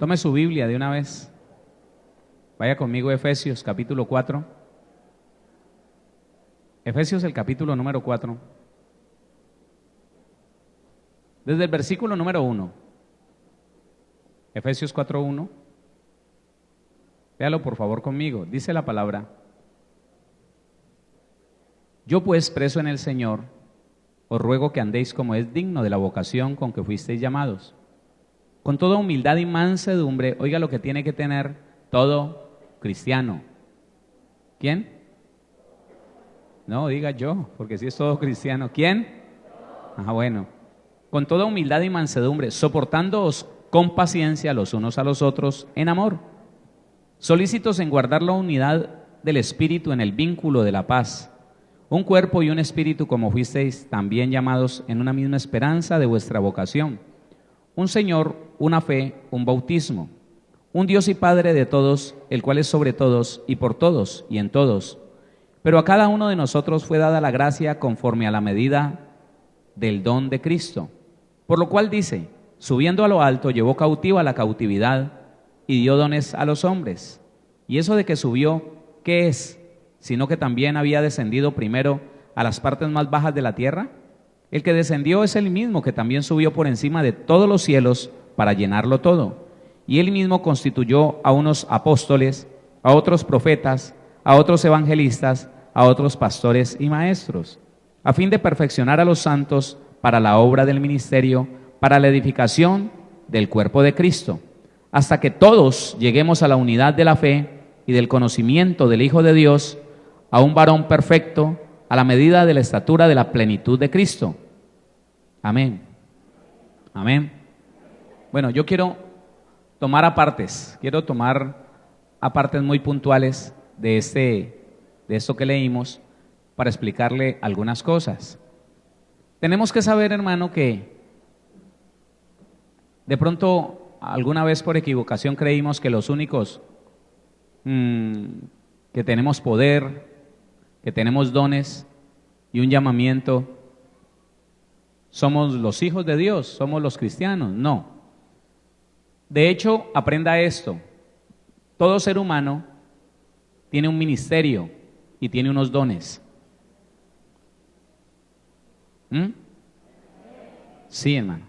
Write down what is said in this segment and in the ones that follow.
Tome su Biblia de una vez. Vaya conmigo a Efesios capítulo 4. Efesios el capítulo número 4. Desde el versículo número 1. Efesios 4:1. Véalo por favor conmigo. Dice la palabra: Yo pues, preso en el Señor, os ruego que andéis como es digno de la vocación con que fuisteis llamados, con toda humildad y mansedumbre. Oiga lo que tiene que tener todo cristiano. ¿Quién? No, diga yo, porque si es todo cristiano. ¿Quién? Bueno. Con toda humildad y mansedumbre, soportándoos con paciencia los unos a los otros en amor, solícitos en guardar la unidad del Espíritu en el vínculo de la paz, un cuerpo y un espíritu, como fuisteis también llamados en una misma esperanza de vuestra vocación, un Señor, una fe, un bautismo, un Dios y Padre de todos, el cual es sobre todos y por todos y en todos. Pero a cada uno de nosotros fue dada la gracia conforme a la medida del don de Cristo. Por lo cual dice: subiendo a lo alto, llevó cautiva la cautividad y dio dones a los hombres. Y eso de que subió, ¿qué es? Sino que también había descendido primero a las partes más bajas de la tierra. El que descendió es el mismo que también subió por encima de todos los cielos para llenarlo todo. Y él mismo constituyó a unos apóstoles, a otros profetas, a otros evangelistas, a otros pastores y maestros, a fin de perfeccionar a los santos para la obra del ministerio, para la edificación del cuerpo de Cristo, hasta que todos lleguemos a la unidad de la fe y del conocimiento del Hijo de Dios, a un varón perfecto, a la medida de la estatura de la plenitud de Cristo. Amén. Amén. Bueno, yo quiero tomar apartes muy puntuales de esto que leímos para explicarle algunas cosas. Tenemos que saber, hermano, que de pronto alguna vez por equivocación creímos que los únicos que tenemos poder, que tenemos dones y un llamamiento somos los hijos de Dios, somos los cristianos. No. De hecho, aprenda esto: todo ser humano tiene un ministerio y tiene unos dones. Sí, hermano.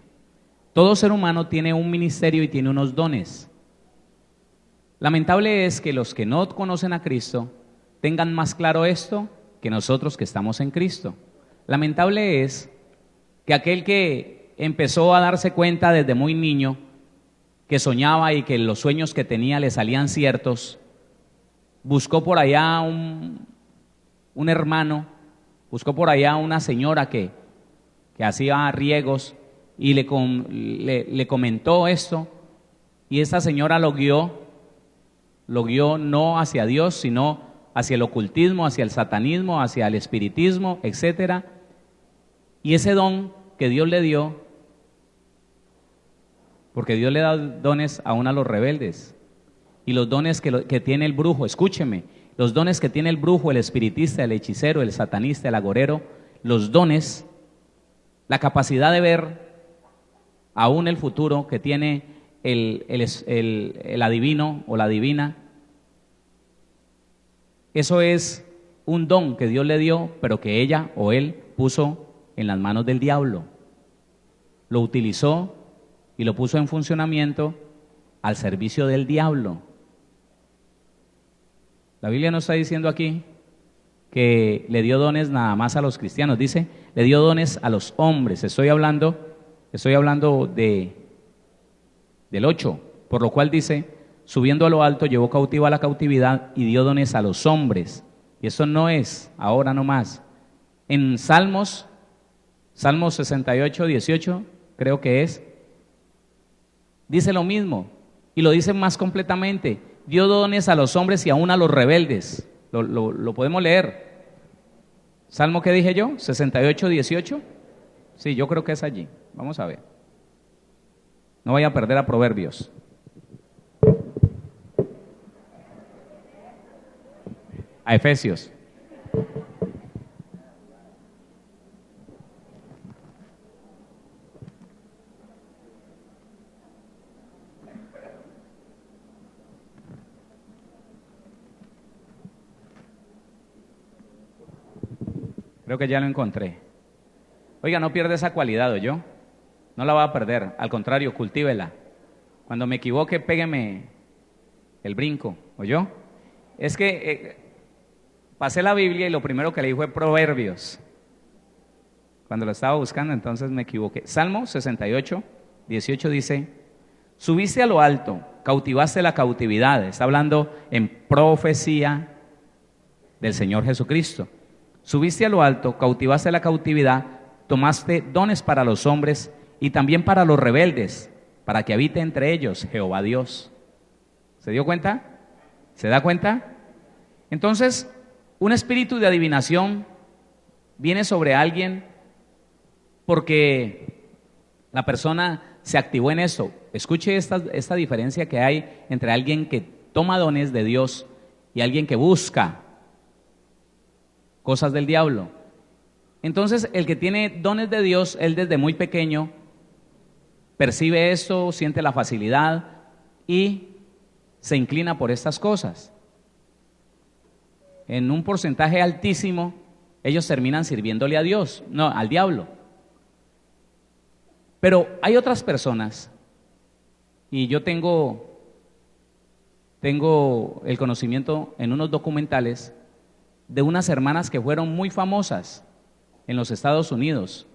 Todo ser humano tiene un ministerio y tiene unos dones. Lamentable es que los que no conocen a Cristo tengan más claro esto que nosotros que estamos en Cristo. Lamentable es que aquel que empezó a darse cuenta desde muy niño que soñaba y que los sueños que tenía le salían ciertos, buscó por allá un hermano, buscó por allá una señora que hacía riegos y le comentó esto, y esa señora lo guió no hacia Dios, sino hacia el ocultismo, hacia el satanismo, hacia el espiritismo, etcétera. Y ese don que Dios le dio, porque Dios le da dones aún a los rebeldes, y los dones que tiene el brujo, escúcheme, los dones que tiene el brujo, el espiritista, el hechicero, el satanista, el agorero, los dones, la capacidad de ver aún el futuro que tiene el adivino o la divina, eso es un don que Dios le dio, pero que ella o él puso en las manos del diablo. Lo utilizó y lo puso en funcionamiento al servicio del diablo. La Biblia no está diciendo aquí que le dio dones nada más a los cristianos, dice, le dio dones a los hombres. Estoy hablando del 8, por lo cual dice: subiendo a lo alto, llevó cautiva la cautividad y dio dones a los hombres. Y eso no es ahora nomás. En Salmos 68, 18, creo que es, dice lo mismo, y lo dice más completamente: dio dones a los hombres y aún a los rebeldes. Lo podemos leer. ¿Salmo qué dije yo? 68, 18. Sí, yo creo que es allí. Vamos a ver. No vaya a perder a Proverbios. A Efesios. Creo que ya lo encontré. Oiga, no pierda esa cualidad, ¿oyó? No la va a perder, al contrario, cultívela. Cuando me equivoque, pégueme el brinco, ¿oyó? Es que pasé la Biblia y lo primero que leí fue Proverbios. Cuando lo estaba buscando, entonces me equivoqué. Salmo 68, 18 dice: subiste a lo alto, cautivaste la cautividad. Está hablando en profecía del Señor Jesucristo. Subiste a lo alto, cautivaste la cautividad, tomaste dones para los hombres y también para los rebeldes, para que habite entre ellos Jehová Dios. ¿Se dio cuenta? ¿Se da cuenta? Entonces, un espíritu de adivinación viene sobre alguien porque la persona se activó en esto. Escuche esta diferencia que hay entre alguien que toma dones de Dios y alguien que busca cosas del diablo. Entonces, el que tiene dones de Dios, él desde muy pequeño percibe esto, siente la facilidad y se inclina por estas cosas. En un porcentaje altísimo, ellos terminan sirviéndole a Dios, no, al diablo. Pero hay otras personas, y yo tengo el conocimiento en unos documentales de unas hermanas que fueron muy famosas en los Estados Unidos,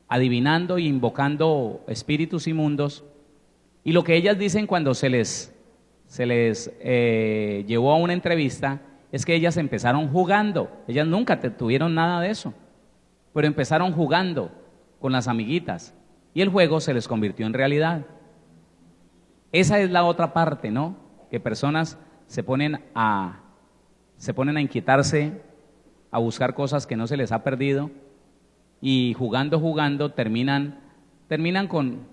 adivinando e invocando espíritus inmundos, y lo que ellas dicen cuando se les llevó a una entrevista es que ellas empezaron jugando. Ellas nunca tuvieron nada de eso, pero empezaron jugando con las amiguitas y el juego se les convirtió en realidad. Esa es la otra parte, ¿no? Que personas se ponen a inquietarse, a buscar cosas que no se les ha perdido y jugando terminan con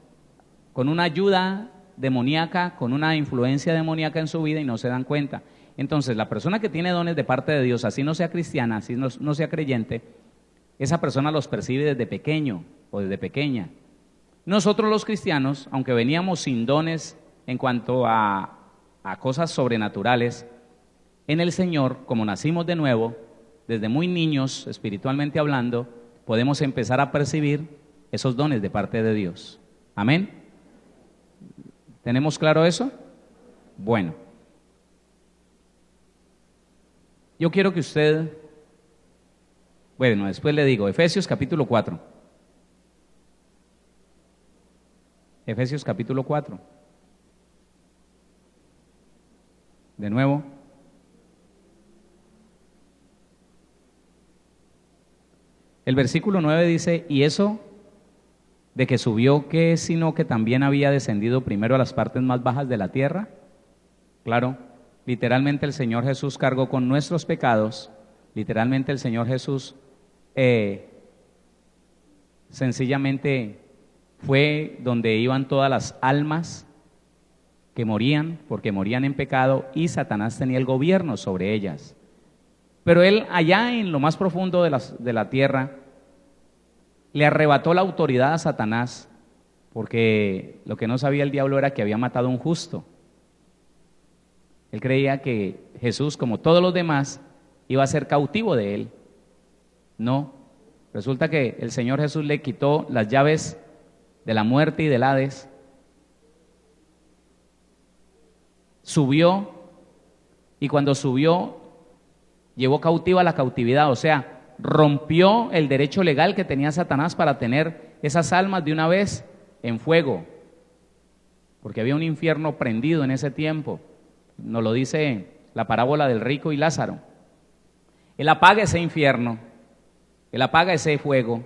una ayuda demoníaca, con una influencia demoníaca en su vida y no se dan cuenta. Entonces, la persona que tiene dones de parte de Dios, así no sea cristiana, así no sea creyente, esa persona los percibe desde pequeño o desde pequeña. Nosotros los cristianos, aunque veníamos sin dones en cuanto a cosas sobrenaturales, en el Señor, como nacimos de nuevo, desde muy niños, espiritualmente hablando, podemos empezar a percibir esos dones de parte de Dios. ¿Amén? ¿Tenemos claro eso? Bueno. Yo quiero que usted, bueno, después le digo, Efesios capítulo 4. Efesios capítulo 4. De nuevo. El versículo 9 dice: y eso de que subió, ¿qué es sino que también había descendido primero a las partes más bajas de la tierra? Claro, literalmente el Señor Jesús cargó con nuestros pecados, literalmente el Señor Jesús sencillamente fue donde iban todas las almas que morían, porque morían en pecado, y Satanás tenía el gobierno sobre ellas. Pero él, allá en lo más profundo de la tierra, le arrebató la autoridad a Satanás, porque lo que no sabía el diablo era que había matado a un justo. Él creía que Jesús, como todos los demás, iba a ser cautivo de él. No, resulta que el Señor Jesús le quitó las llaves de la muerte y del Hades, subió, y cuando subió, llevó cautiva la cautividad, o sea, rompió el derecho legal que tenía Satanás para tener esas almas de una vez en fuego, porque había un infierno prendido en ese tiempo. Nos lo dice la parábola del rico y Lázaro. Él apaga ese infierno, él apaga ese fuego,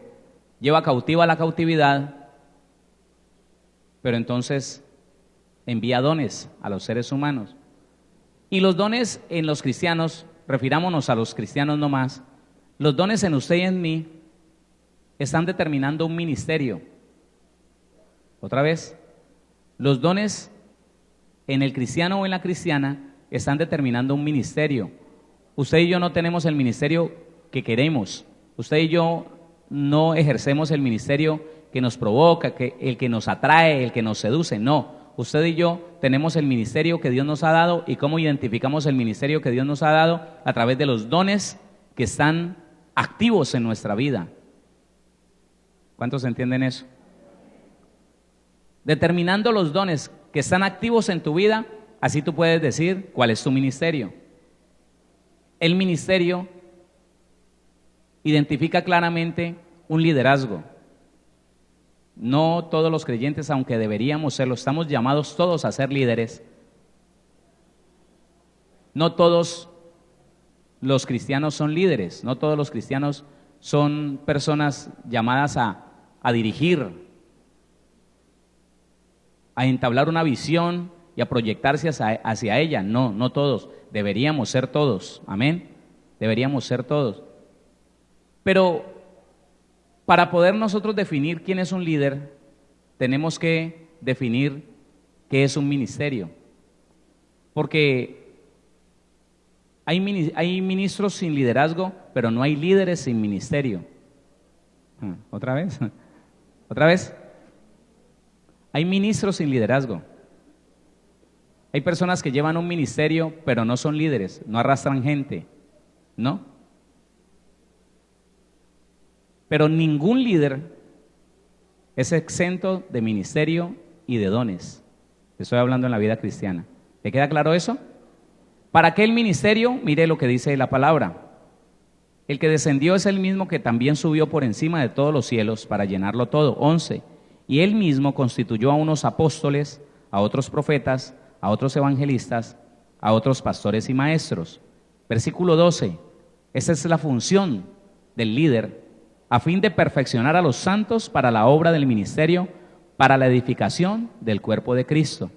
lleva cautiva la cautividad, pero entonces envía dones a los seres humanos. Y los dones en los cristianos, refirámonos a los cristianos nomás, los dones en usted y en mí están determinando un ministerio. Otra vez, los dones en el cristiano o en la cristiana están determinando un ministerio. Usted y yo no tenemos el ministerio que queremos. Usted y yo no ejercemos el ministerio que nos provoca, el que nos atrae, el que nos seduce. No, usted y yo tenemos el ministerio que Dios nos ha dado. ¿Y cómo identificamos el ministerio que Dios nos ha dado? A través de los dones que están activos en nuestra vida. ¿Cuántos entienden eso? Determinando los dones que están activos en tu vida, así tú puedes decir cuál es tu ministerio. El ministerio identifica claramente un liderazgo. No todos los creyentes, aunque deberíamos serlo, estamos llamados todos a ser líderes. No todos los cristianos son líderes, no todos los cristianos son personas llamadas a dirigir, a entablar una visión y a proyectarse hacia ella. No, no todos, deberíamos ser todos, amén, deberíamos ser todos. Pero para poder nosotros definir quién es un líder, tenemos que definir qué es un ministerio. Porque hay ministros sin liderazgo, pero no hay líderes sin ministerio. ¿Otra vez? ¿Otra vez? Hay ministros sin liderazgo. Hay personas que llevan un ministerio, pero no son líderes, no arrastran gente, ¿no? Pero ningún líder es exento de ministerio y de dones. Estoy hablando en la vida cristiana. ¿Le queda claro eso? ¿Para qué el ministerio? Mire lo que dice la palabra. El que descendió es el mismo que también subió por encima de todos los cielos para llenarlo todo. 11. Y él mismo constituyó a unos apóstoles, a otros profetas, a otros evangelistas, a otros pastores y maestros. Versículo 12. Esa es la función del líder, a fin de perfeccionar a los santos para la obra del ministerio, para la edificación del cuerpo de Cristo.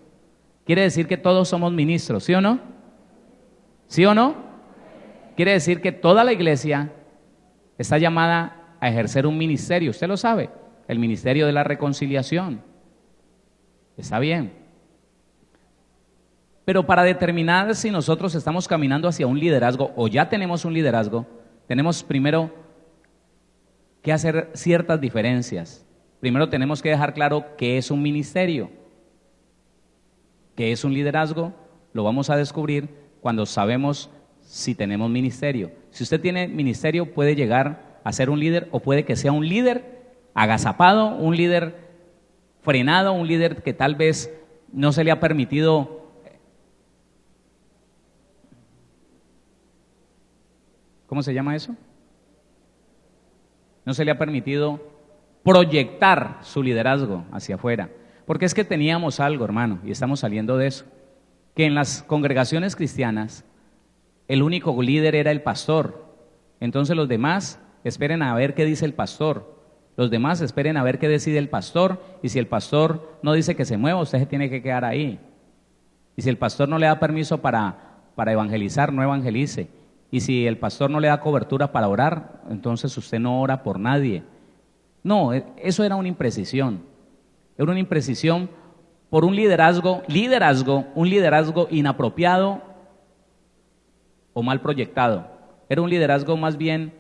Quiere decir que todos somos ministros, ¿sí o no? ¿Sí o no? Quiere decir que toda la iglesia está llamada a ejercer un ministerio. Usted lo sabe, el ministerio de la reconciliación. Está bien. Pero para determinar si nosotros estamos caminando hacia un liderazgo o ya tenemos un liderazgo, tenemos primero que hacer ciertas diferencias. Primero tenemos que dejar claro qué es un ministerio, qué es un liderazgo. Lo vamos a descubrir cuando sabemos si tenemos ministerio. Si usted tiene ministerio, puede llegar a ser un líder, o puede que sea un líder agazapado, un líder frenado, un líder que tal vez no se le ha permitido, ¿cómo se llama eso? No se le ha permitido proyectar su liderazgo hacia afuera. Porque es que teníamos algo, hermano, y estamos saliendo de eso, que en las congregaciones cristianas el único líder era el pastor. Entonces los demás esperen a ver qué dice el pastor. Los demás esperen a ver qué decide el pastor, y si el pastor no dice que se mueva, usted se tiene que quedar ahí. Y si el pastor no le da permiso para evangelizar, no evangelice. Y si el pastor no le da cobertura para orar, entonces usted no ora por nadie. No, eso era una imprecisión. Era una imprecisión por un liderazgo inapropiado o mal proyectado. Era un liderazgo más bien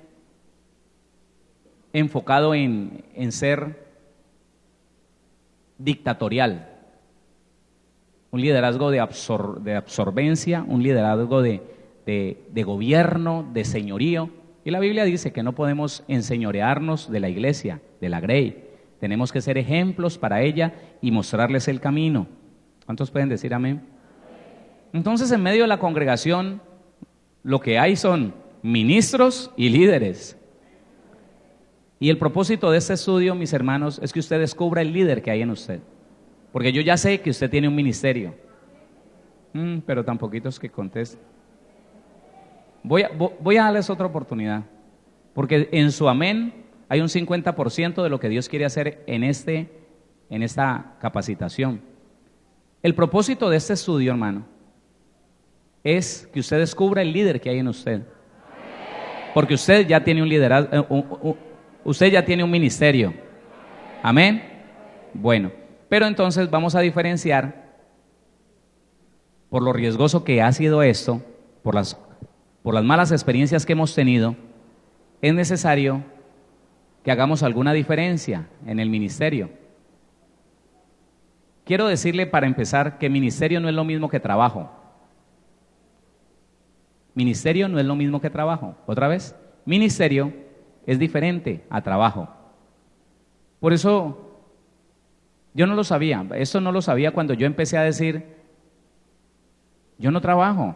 enfocado en ser dictatorial. Un liderazgo de absorbencia, un liderazgo de gobierno, de señorío. Y la Biblia dice que no podemos enseñorearnos de la iglesia, de la Grey. Tenemos que ser ejemplos para ella y mostrarles el camino. ¿Cuántos pueden decir amén? Entonces, en medio de la congregación, lo que hay son ministros y líderes. Y el propósito de este estudio, mis hermanos, es que usted descubra el líder que hay en usted. Porque yo ya sé que usted tiene un ministerio. Pero tan poquitos que contesten. Voy a darles otra oportunidad, porque en su amén hay un 50% de lo que Dios quiere hacer en esta capacitación. El propósito de este estudio, hermano, es que usted descubra el líder que hay en usted, porque usted ya tiene un liderazgo, usted ya tiene un ministerio. Amén. Bueno, pero entonces vamos a diferenciar, por lo riesgoso que ha sido esto, por las malas experiencias que hemos tenido, es necesario que hagamos alguna diferencia en el ministerio. Quiero decirle para empezar que ministerio no es lo mismo que trabajo. Ministerio no es lo mismo que trabajo. Otra vez, ministerio es diferente a trabajo. Por eso yo no lo sabía, esto no lo sabía cuando yo empecé a decir, yo no trabajo.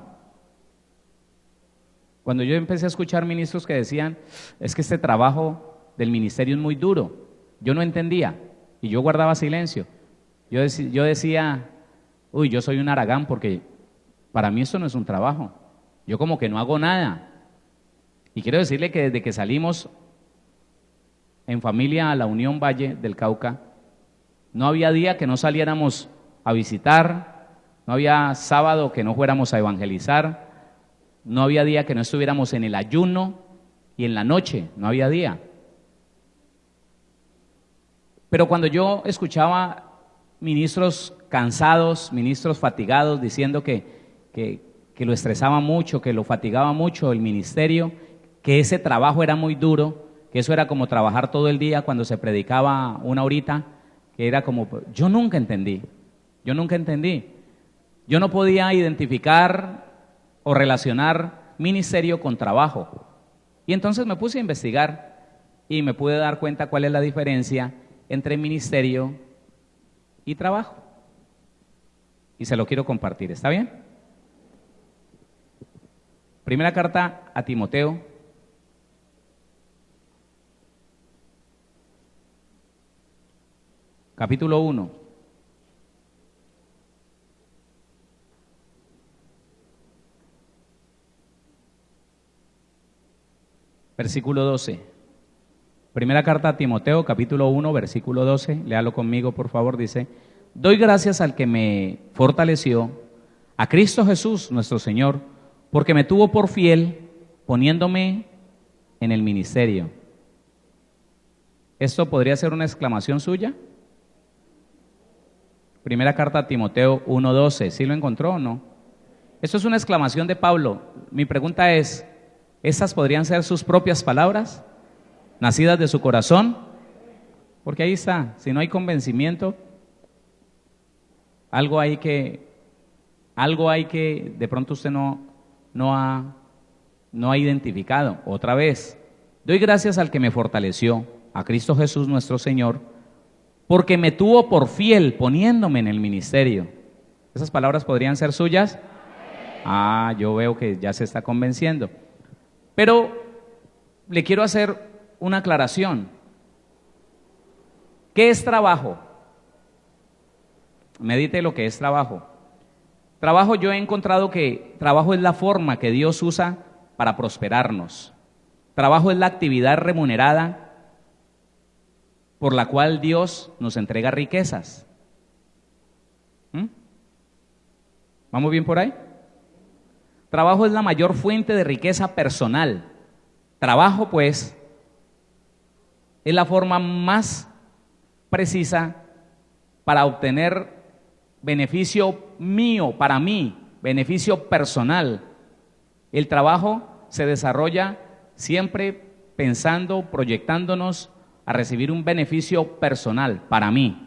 Cuando yo empecé a escuchar ministros que decían, es que este trabajo del ministerio es muy duro, yo no entendía y yo guardaba silencio. Yo decía, uy, yo soy un haragán porque para mí esto no es un trabajo. Yo como que no hago nada. Y quiero decirle que desde que salimos en familia a la Unión Valle del Cauca, no había día que no saliéramos a visitar, no había sábado que no fuéramos a evangelizar, no había día que no estuviéramos en el ayuno y en la noche, no había día. Pero cuando yo escuchaba ministros cansados, ministros fatigados, diciendo que lo estresaba mucho, que lo fatigaba mucho el ministerio, que ese trabajo era muy duro, que eso era como trabajar todo el día cuando se predicaba una horita, que era como, yo nunca entendí. Yo no podía identificar o relacionar ministerio con trabajo. Y entonces me puse a investigar y me pude dar cuenta cuál es la diferencia entre ministerio y trabajo. Y se lo quiero compartir, ¿está bien? Primera carta a Timoteo, capítulo 1. Versículo 12. Primera carta a Timoteo, capítulo 1, versículo 12. Léalo conmigo, por favor. Dice, doy gracias al que me fortaleció, a Cristo Jesús, nuestro Señor, porque me tuvo por fiel, poniéndome en el ministerio. ¿Esto podría ser una exclamación suya? Primera carta a Timoteo 1:12, ¿sí lo encontró o no? Esto es una exclamación de Pablo. Mi pregunta es, ¿estas podrían ser sus propias palabras, nacidas de su corazón? Porque ahí está, si no hay convencimiento, algo hay que de pronto usted no ha identificado. Otra vez, doy gracias al que me fortaleció, a Cristo Jesús nuestro Señor, porque me tuvo por fiel poniéndome en el ministerio. ¿Esas palabras podrían ser suyas? Ah, yo veo que ya se está convenciendo. Pero le quiero hacer una aclaración. ¿Qué es trabajo? Medite lo que es trabajo. Trabajo, yo he encontrado que trabajo es la forma que Dios usa para prosperarnos. Trabajo es la actividad remunerada por la cual Dios nos entrega riquezas. ¿Vamos bien por ahí? Trabajo es la mayor fuente de riqueza personal. Trabajo, pues, es la forma más precisa para obtener beneficio mío, para mí, beneficio personal. El trabajo se desarrolla siempre pensando, proyectándonos a recibir un beneficio personal para mí.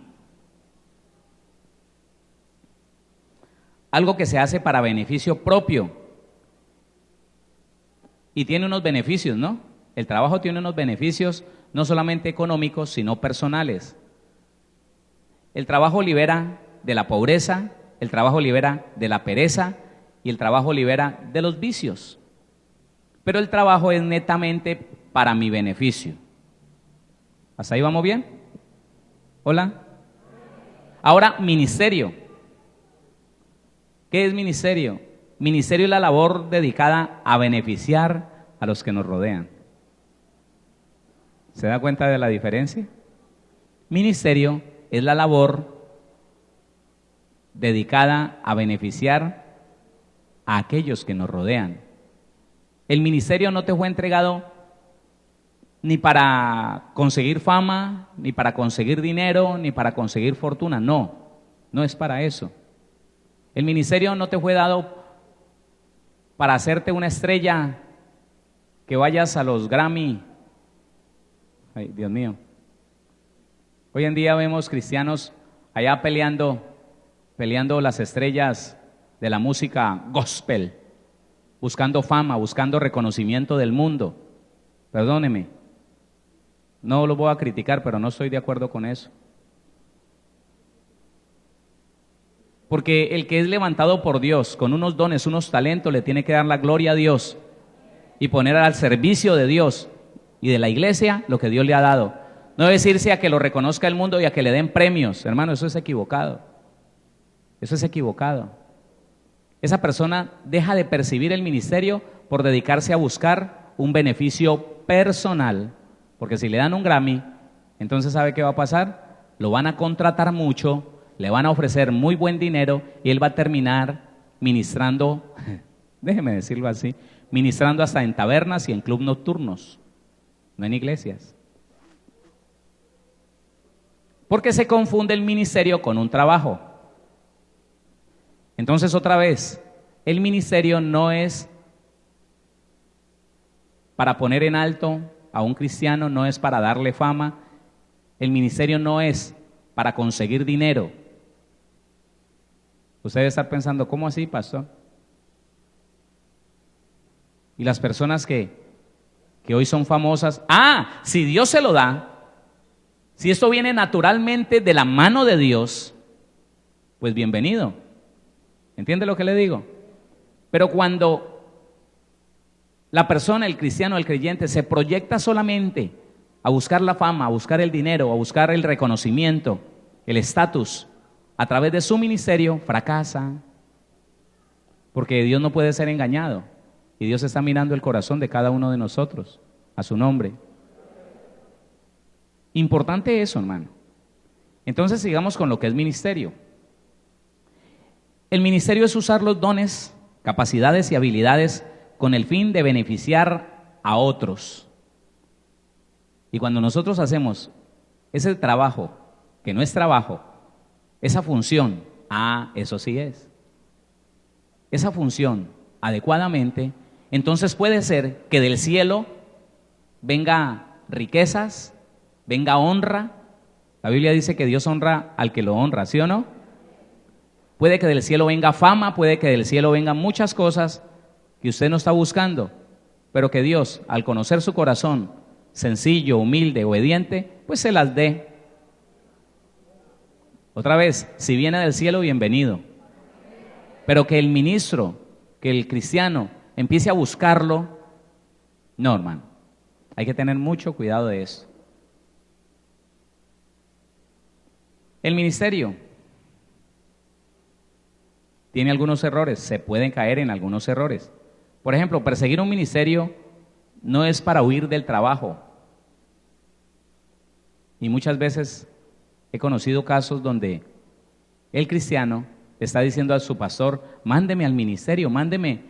Algo que se hace para beneficio propio. Y tiene unos beneficios, ¿no? El trabajo tiene unos beneficios no solamente económicos, sino personales. El trabajo libera de la pobreza, el trabajo libera de la pereza y el trabajo libera de los vicios. Pero el trabajo es netamente para mi beneficio. ¿Hasta ahí vamos bien? ¿Hola? Ahora, ministerio. ¿Qué es ministerio? Ministerio es la labor dedicada a beneficiar a los que nos rodean. ¿Se da cuenta de la diferencia? Ministerio es la labor dedicada a beneficiar a aquellos que nos rodean. El ministerio no te fue entregado ni para conseguir fama, ni para conseguir dinero, ni para conseguir fortuna. No, no es para eso. El ministerio no te fue dado para hacerte una estrella, que vayas a los Grammy. Ay, Dios mío. Hoy en día vemos cristianos allá peleando las estrellas de la música gospel, buscando fama, buscando reconocimiento del mundo. Perdóneme, No lo voy a criticar, pero no estoy de acuerdo con eso. Porque el que es levantado por Dios con unos dones, unos talentos, le tiene que dar la gloria a Dios y poner al servicio de Dios y de la iglesia lo que Dios le ha dado. No debe decirse a que lo reconozca el mundo y a que le den premios. Hermano, eso es equivocado. Eso es equivocado. Esa persona deja de percibir el ministerio por dedicarse a buscar un beneficio personal. Porque si le dan un Grammy, entonces ¿sabe qué va a pasar? Lo van a contratar mucho, le van a ofrecer muy buen dinero y él va a terminar ministrando, déjeme decirlo así, ministrando hasta en tabernas y en clubes nocturnos, no en iglesias. Porque se confunde el ministerio con un trabajo. Entonces, otra vez, el ministerio no es para poner en alto a un cristiano, no es para darle fama. El ministerio no es para conseguir dinero. Usted debe estar pensando, ¿cómo así, pastor? Y las personas que hoy son famosas, si Dios se lo da, si esto viene naturalmente de la mano de Dios, pues bienvenido. ¿Entiende lo que le digo? Pero cuando la persona, el cristiano, el creyente, se proyecta solamente a buscar la fama, a buscar el dinero, a buscar el reconocimiento, el estatus, a través de su ministerio, fracasa. Porque Dios no puede ser engañado. Y Dios está mirando el corazón de cada uno de nosotros, a su nombre. Importante eso, hermano. Entonces sigamos con lo que es ministerio. El ministerio es usar los dones, capacidades y habilidades con el fin de beneficiar a otros. Y cuando nosotros hacemos ese trabajo, que no es trabajo, esa función, eso sí es. Esa función adecuadamente, entonces puede ser que del cielo venga riquezas, venga honra. La Biblia dice que Dios honra al que lo honra, ¿sí o no? Puede que del cielo venga fama, puede que del cielo vengan muchas cosas que usted no está buscando, pero que Dios, al conocer su corazón sencillo, humilde, obediente, pues se las dé. Otra vez, si viene del cielo, bienvenido. Pero que el ministro, que el cristiano empiece a buscarlo, no, hermano. Hay que tener mucho cuidado de eso. El ministerio tiene algunos errores, se pueden caer en algunos errores. Por ejemplo, perseguir un ministerio no es para huir del trabajo. Y muchas veces he conocido casos donde el cristiano le está diciendo a su pastor, mándeme al ministerio, mándeme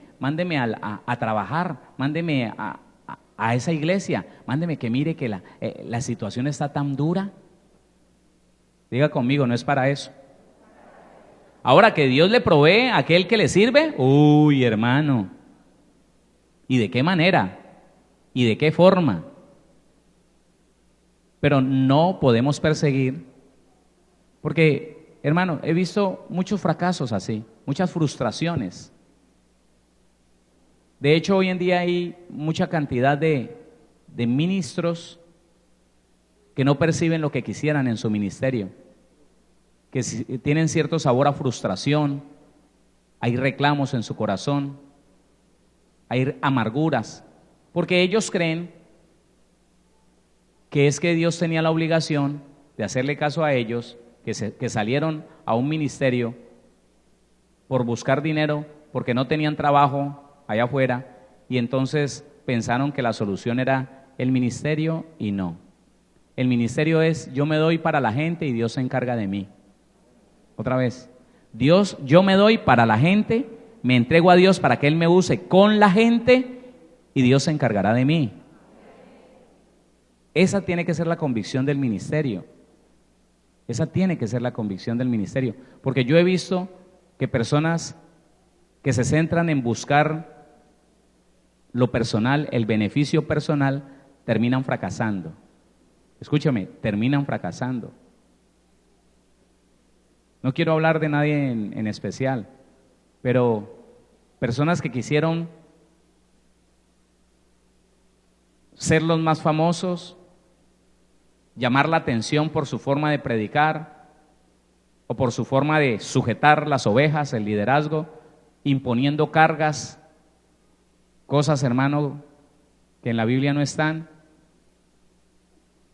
a trabajar, mándeme a esa iglesia, mándeme que mire que la situación está tan dura. Diga conmigo, no es para eso. Ahora que Dios le provee a aquel que le sirve, uy, hermano, ¿y de qué manera? ¿Y de qué forma? Pero no podemos perseguir, porque, hermano, he visto muchos fracasos así, muchas frustraciones. De hecho, hoy en día hay mucha cantidad de ministros que no perciben lo que quisieran en su ministerio, que tienen cierto sabor a frustración, hay reclamos en su corazón, hay amarguras, porque ellos creen que es que Dios tenía la obligación de hacerle caso a ellos, que salieron a un ministerio por buscar dinero, porque no tenían trabajo allá afuera, y entonces pensaron que la solución era el ministerio, y no. El ministerio es, yo me doy para la gente y Dios se encarga de mí. Otra vez, Dios, yo me doy para la gente, me entrego a Dios para que Él me use con la gente y Dios se encargará de mí. Esa tiene que ser la convicción del ministerio. Esa tiene que ser la convicción del ministerio. Porque yo he visto que personas que se centran en buscar lo personal, el beneficio personal, terminan fracasando. Escúchame, terminan fracasando. No quiero hablar de nadie en especial, pero personas que quisieron ser los más famosos, llamar la atención por su forma de predicar o por su forma de sujetar las ovejas, el liderazgo, imponiendo cargas, cosas, hermano, que en la Biblia no están.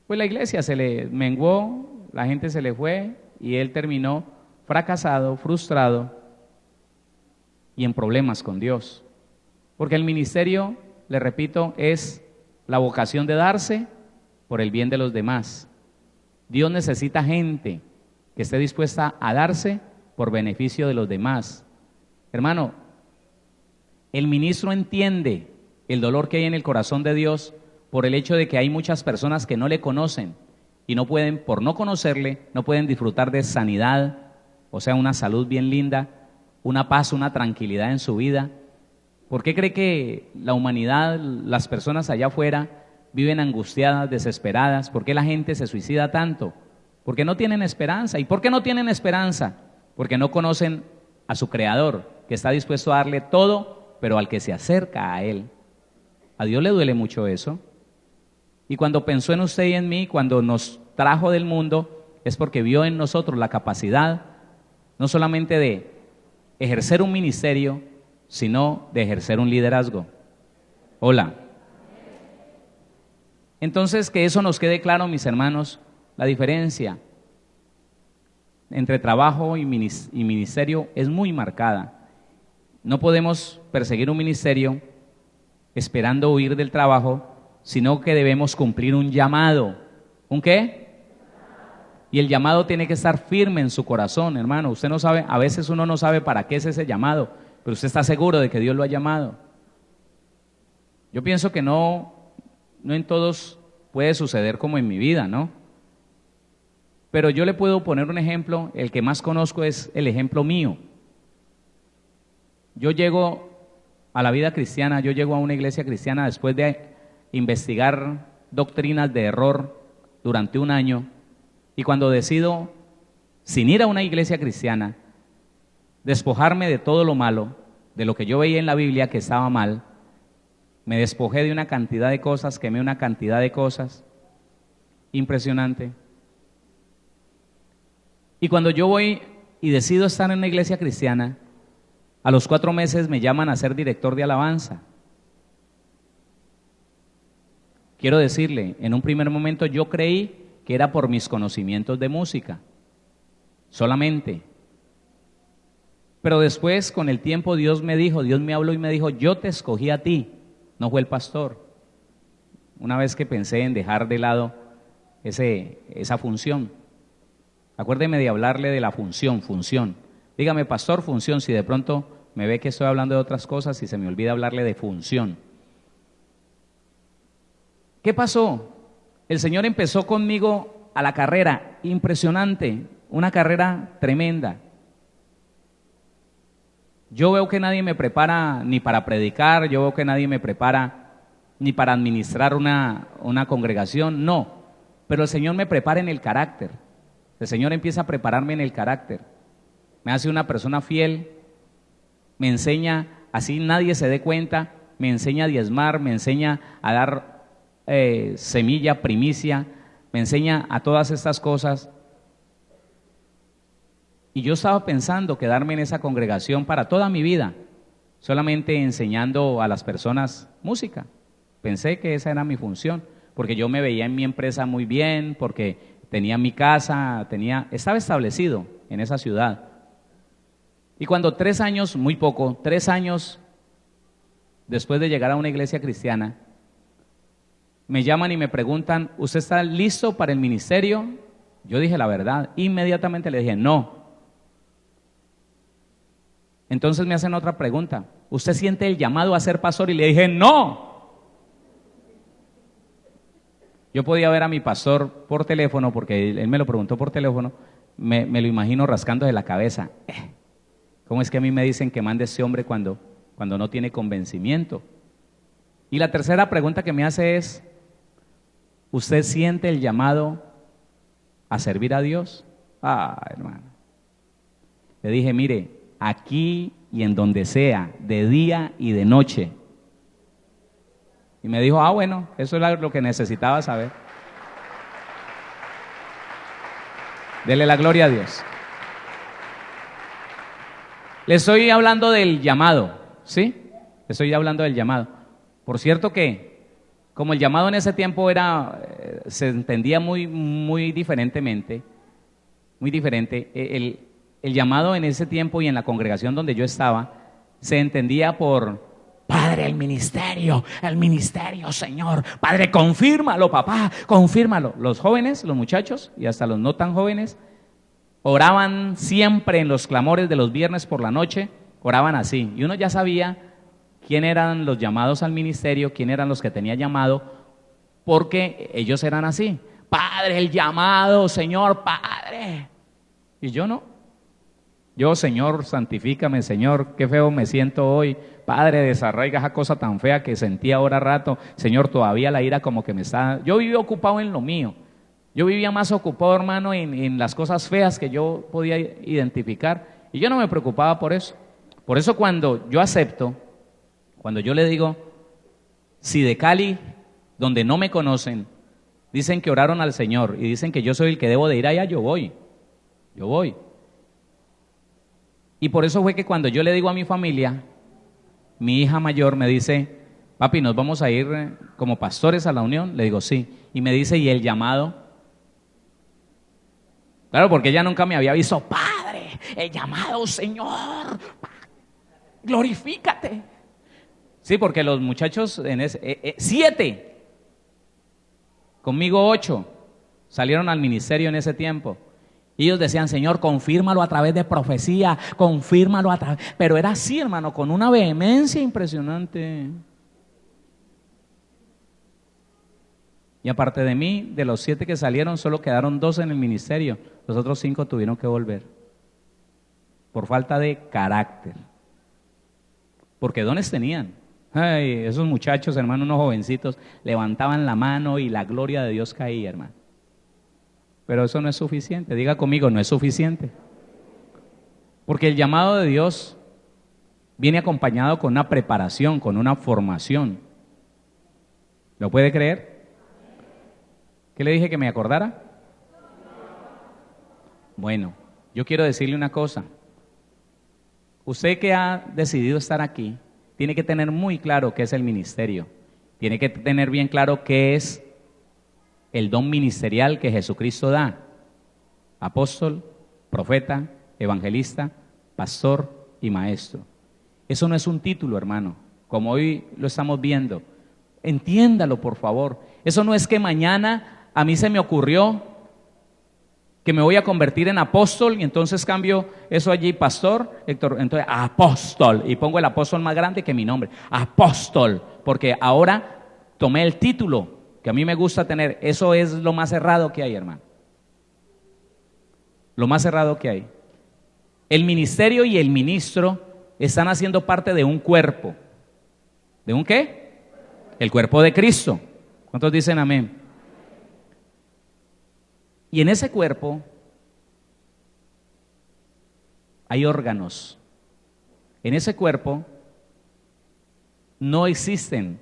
Pues la iglesia se le menguó, la gente se le fue y él terminó fracasado, frustrado y en problemas con Dios. Porque el ministerio, le repito, es la vocación de darse por el bien de los demás. Dios necesita gente que esté dispuesta a darse por beneficio de los demás. Hermano, el ministro entiende el dolor que hay en el corazón de Dios por el hecho de que hay muchas personas que no le conocen y no pueden, por no conocerle, no pueden disfrutar de sanidad, o sea, una salud bien linda, una paz, una tranquilidad en su vida. ¿Por qué cree que la humanidad, las personas allá afuera, viven angustiadas, desesperadas? ¿Por qué la gente se suicida tanto? Porque no tienen esperanza. ¿Y por qué no tienen esperanza? Porque no conocen a su Creador, que está dispuesto a darle todo, pero al que se acerca a Él. A Dios le duele mucho eso. Y cuando pensó en usted y en mí, cuando nos trajo del mundo, es porque vio en nosotros la capacidad, no solamente de ejercer un ministerio, sino de ejercer un liderazgo. Hola. Entonces, que eso nos quede claro, mis hermanos, la diferencia entre trabajo y ministerio es muy marcada. No podemos perseguir un ministerio esperando huir del trabajo, sino que debemos cumplir un llamado. ¿Un qué? Y el llamado tiene que estar firme en su corazón, hermano. Usted no sabe, a veces uno no sabe para qué es ese llamado, pero usted está seguro de que Dios lo ha llamado. Yo pienso que no en todos puede suceder como en mi vida, ¿no? Pero yo le puedo poner un ejemplo, el que más conozco es el ejemplo mío. Yo llego a la vida cristiana, yo llego a una iglesia cristiana después de investigar doctrinas de error durante un año, y cuando decido, sin ir a una iglesia cristiana, despojarme de todo lo malo, de lo que yo veía en la Biblia que estaba mal, me despojé de una cantidad de cosas, quemé una cantidad de cosas, impresionante. Y cuando yo voy y decido estar en una iglesia cristiana, a los 4 meses me llaman a ser director de alabanza. Quiero decirle, en un primer momento yo creí que era por mis conocimientos de música, solamente. Pero después, con el tiempo, Dios me habló y me dijo, yo te escogí a ti, no fue el pastor. Una vez que pensé en dejar de lado esa función, acuérdeme de hablarle de la función. Dígame, pastor, función, si de pronto me ve que estoy hablando de otras cosas y se me olvida hablarle de función. ¿Qué pasó? El Señor empezó conmigo a la carrera, impresionante, una carrera tremenda. Yo veo que nadie me prepara ni para predicar, yo veo que nadie me prepara ni para administrar una congregación, no. Pero el Señor me prepara en el carácter. El Señor empieza a prepararme en el carácter. Me hace una persona fiel, me enseña, así nadie se dé cuenta, me enseña a diezmar, me enseña a dar semilla, primicia, me enseña a todas estas cosas. Y yo estaba pensando quedarme en esa congregación para toda mi vida, solamente enseñando a las personas música. Pensé que esa era mi función, porque yo me veía en mi empresa muy bien, porque tenía mi casa, estaba establecido en esa ciudad. Y cuando 3 años, muy poco, 3 años después de llegar a una iglesia cristiana, me llaman y me preguntan, ¿usted está listo para el ministerio? Yo dije la verdad, inmediatamente le dije, no. Entonces me hacen otra pregunta, ¿usted siente el llamado a ser pastor? Y le dije, no. Yo podía ver a mi pastor por teléfono, porque él me lo preguntó por teléfono, me lo imagino rascándose la cabeza. ¿Cómo es que a mí me dicen que mande ese hombre cuando no tiene convencimiento? Y la tercera pregunta que me hace es, ¿usted siente el llamado a servir a Dios? Hermano. Le dije, mire, aquí y en donde sea, de día y de noche. Y me dijo, bueno, eso es lo que necesitaba saber. Dele la gloria a Dios. Le estoy hablando del llamado, ¿sí? Le estoy hablando del llamado. Por cierto que, como el llamado en ese tiempo se entendía muy diferentemente, muy diferente, el llamado en ese tiempo y en la congregación donde yo estaba, se entendía por: Padre, el ministerio, Señor. Padre, confírmalo, papá, confírmalo. Los jóvenes, los muchachos y hasta los no tan jóvenes, oraban siempre en los clamores de los viernes por la noche, oraban así. Y uno ya sabía quién eran los llamados al ministerio, quién eran los que tenía llamado, porque ellos eran así: Padre, el llamado, Señor, Padre. Y yo no. Yo, Señor, santifícame, Señor, qué feo me siento hoy. Padre, desarraiga esa cosa tan fea que sentí ahora rato. Señor, todavía la ira como que me está... Yo vivía ocupado en lo mío. Yo vivía más ocupado, hermano, en las cosas feas que yo podía identificar. Y yo no me preocupaba por eso. Por eso cuando yo acepto, cuando yo le digo, si de Cali, donde no me conocen, dicen que oraron al Señor y dicen que yo soy el que debo de ir allá, yo voy. Yo voy. Y por eso fue que cuando yo le digo a mi familia, mi hija mayor me dice: papi, ¿nos vamos a ir como pastores a la unión? Le digo, sí. Y me dice, ¿y el llamado? Claro, porque ella nunca me había visto: Padre, el llamado, Señor, glorifícate. Sí, porque los muchachos, 7, conmigo 8, salieron al ministerio en ese tiempo. Y ellos decían: Señor, confírmalo a través de profecía, confírmalo a través... Pero era así, hermano, con una vehemencia impresionante. Y aparte de mí, de los 7 que salieron, solo quedaron 2 en el ministerio. Los otros 5 tuvieron que volver. Por falta de carácter. Porque dones tenían. Ay, esos muchachos, hermano, unos jovencitos, levantaban la mano y la gloria de Dios caía, hermano. Pero eso no es suficiente. Diga conmigo, no es suficiente. Porque el llamado de Dios viene acompañado con una preparación, con una formación. ¿Lo puede creer? ¿Qué le dije que me acordara? Bueno, yo quiero decirle una cosa. Usted que ha decidido estar aquí, tiene que tener muy claro qué es el ministerio. Tiene que tener bien claro qué es el don ministerial que Jesucristo da: apóstol, profeta, evangelista, pastor y maestro. Eso no es un título, hermano, como hoy lo estamos viendo. Entiéndalo, por favor. Eso no es que mañana a mí se me ocurrió que me voy a convertir en apóstol y entonces cambio eso allí, pastor, Héctor, entonces apóstol, y pongo el apóstol más grande que mi nombre, apóstol, porque ahora tomé el título que a mí me gusta tener. Eso es lo más errado que hay, hermano. Lo más errado que hay. El ministerio y el ministro están haciendo parte de un cuerpo. ¿De un qué? El cuerpo de Cristo. ¿Cuántos dicen amén? Y en ese cuerpo hay órganos. En ese cuerpo no existen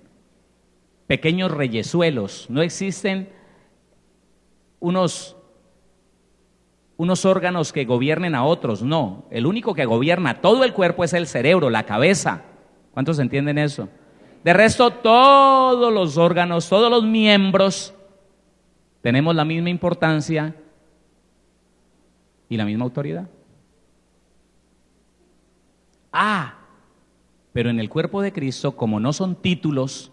pequeños reyesuelos, no existen unos órganos que gobiernen a otros, no. El único que gobierna todo el cuerpo es el cerebro, la cabeza. ¿Cuántos entienden eso? De resto, todos los órganos, todos los miembros, tenemos la misma importancia y la misma autoridad. Pero en el cuerpo de Cristo, como no son títulos,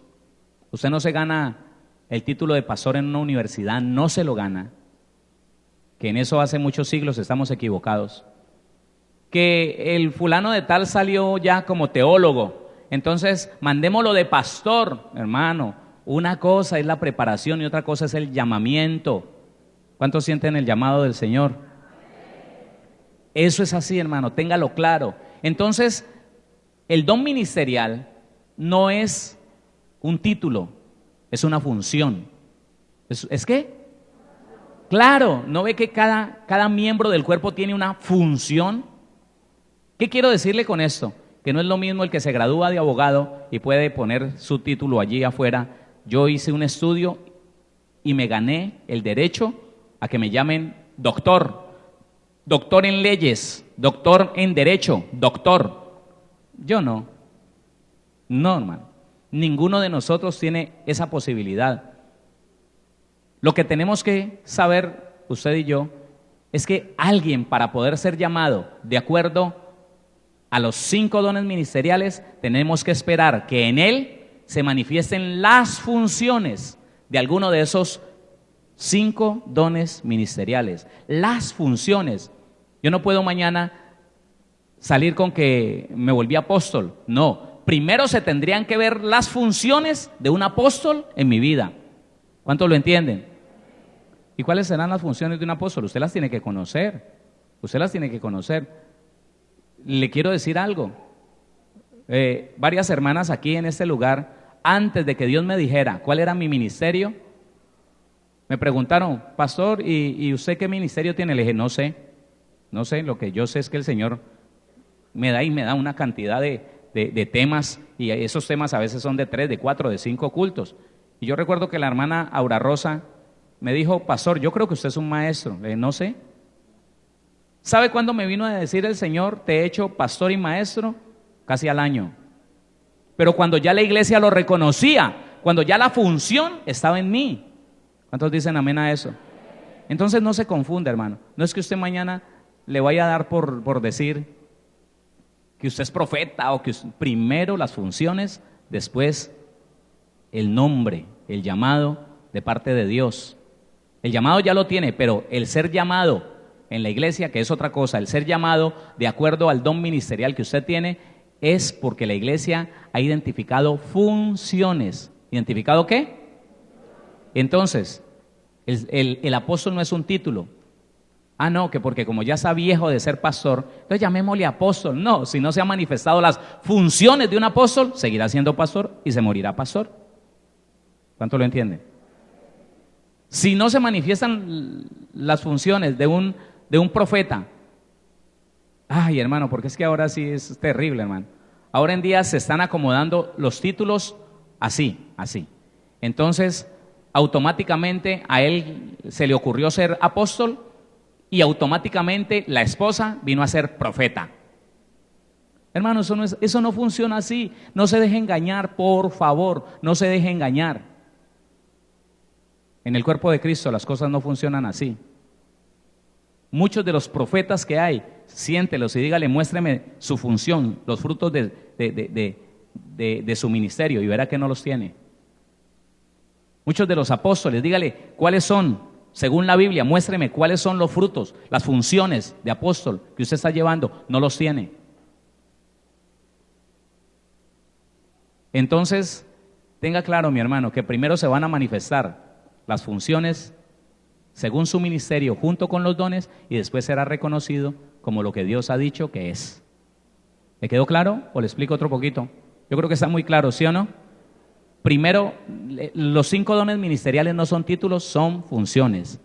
usted no se gana el título de pastor en una universidad, no se lo gana, que en eso hace muchos siglos estamos equivocados. Que el fulano de tal salió ya como teólogo, entonces mandémoslo de pastor. Hermano, una cosa es la preparación y otra cosa es el llamamiento. ¿Cuántos sienten el llamado del Señor? Eso es así, hermano, téngalo claro. Entonces, el don ministerial no es un título, es una función. ¿Es qué? Claro, ¿no ve que cada miembro del cuerpo tiene una función? ¿Qué quiero decirle con esto? Que no es lo mismo el que se gradúa de abogado y puede poner su título allí afuera. Yo hice un estudio y me gané el derecho a que me llamen doctor. doctor en leyes, doctor en derecho, doctor. Yo no. No, hermano. Ninguno de nosotros tiene esa posibilidad. Lo que tenemos que saber, usted y yo, es que alguien, para poder ser llamado de acuerdo a los 5 dones ministeriales, tenemos que esperar que en él se manifiesten las funciones de alguno de esos 5 dones ministeriales. Las funciones. Yo no puedo mañana salir con que me volví apóstol. No, primero se tendrían que ver las funciones de un apóstol en mi vida. ¿Cuántos lo entienden? ¿Y cuáles serán las funciones de un apóstol? Usted las tiene que conocer. Usted las tiene que conocer. Le quiero decir algo. Varias hermanas aquí en este lugar, antes de que Dios me dijera cuál era mi ministerio, me preguntaron, pastor, ¿y usted qué ministerio tiene? Le dije, no sé. Lo que yo sé es que el Señor me da una cantidad de temas, y esos temas a veces son de 3, de 4, de 5 cultos. Y yo recuerdo que la hermana Aura Rosa me dijo, pastor, yo creo que usted es un maestro. Le dije, no sé. ¿Sabe cuándo me vino a decir el Señor, te he hecho pastor y maestro? Casi al año. Pero cuando ya la iglesia lo reconocía, cuando ya la función estaba en mí. ¿Cuántos dicen amén a eso? Entonces no se confunda, hermano. No es que usted mañana le vaya a dar por decir que usted es profeta o que primero las funciones, después el nombre, el llamado de parte de Dios. El llamado ya lo tiene, pero el ser llamado en la iglesia, que es otra cosa, el ser llamado de acuerdo al don ministerial que usted tiene, es porque la iglesia ha identificado funciones. ¿Identificado qué? Entonces, el apóstol no es un título. Ah, no, que porque como ya está viejo de ser pastor, entonces llamémosle apóstol. No, si no se han manifestado las funciones de un apóstol, seguirá siendo pastor y se morirá pastor. ¿Cuánto lo entienden? Si no se manifiestan las funciones de un profeta, ay, hermano, porque es que ahora sí es terrible, hermano. Ahora en día se están acomodando los títulos así. Entonces, automáticamente a él se le ocurrió ser apóstol y automáticamente la esposa vino a ser profeta. Hermano, eso no funciona así. No se deje engañar, por favor, no se deje engañar. En el cuerpo de Cristo las cosas no funcionan así. Muchos de los profetas que hay, siéntelos y dígale, muéstreme su función, los frutos de su ministerio, y verá que no los tiene. Muchos de los apóstoles, dígale cuáles son, según la Biblia, muéstreme cuáles son los frutos, las funciones de apóstol que usted está llevando, no los tiene. Entonces, tenga claro, mi hermano, que primero se van a manifestar las funciones según su ministerio junto con los dones, y después será reconocido como lo que Dios ha dicho que es. ¿Le quedó claro o le explico otro poquito? Yo creo que está muy claro, ¿sí o no? Primero, los 5 dones ministeriales no son títulos, son funciones.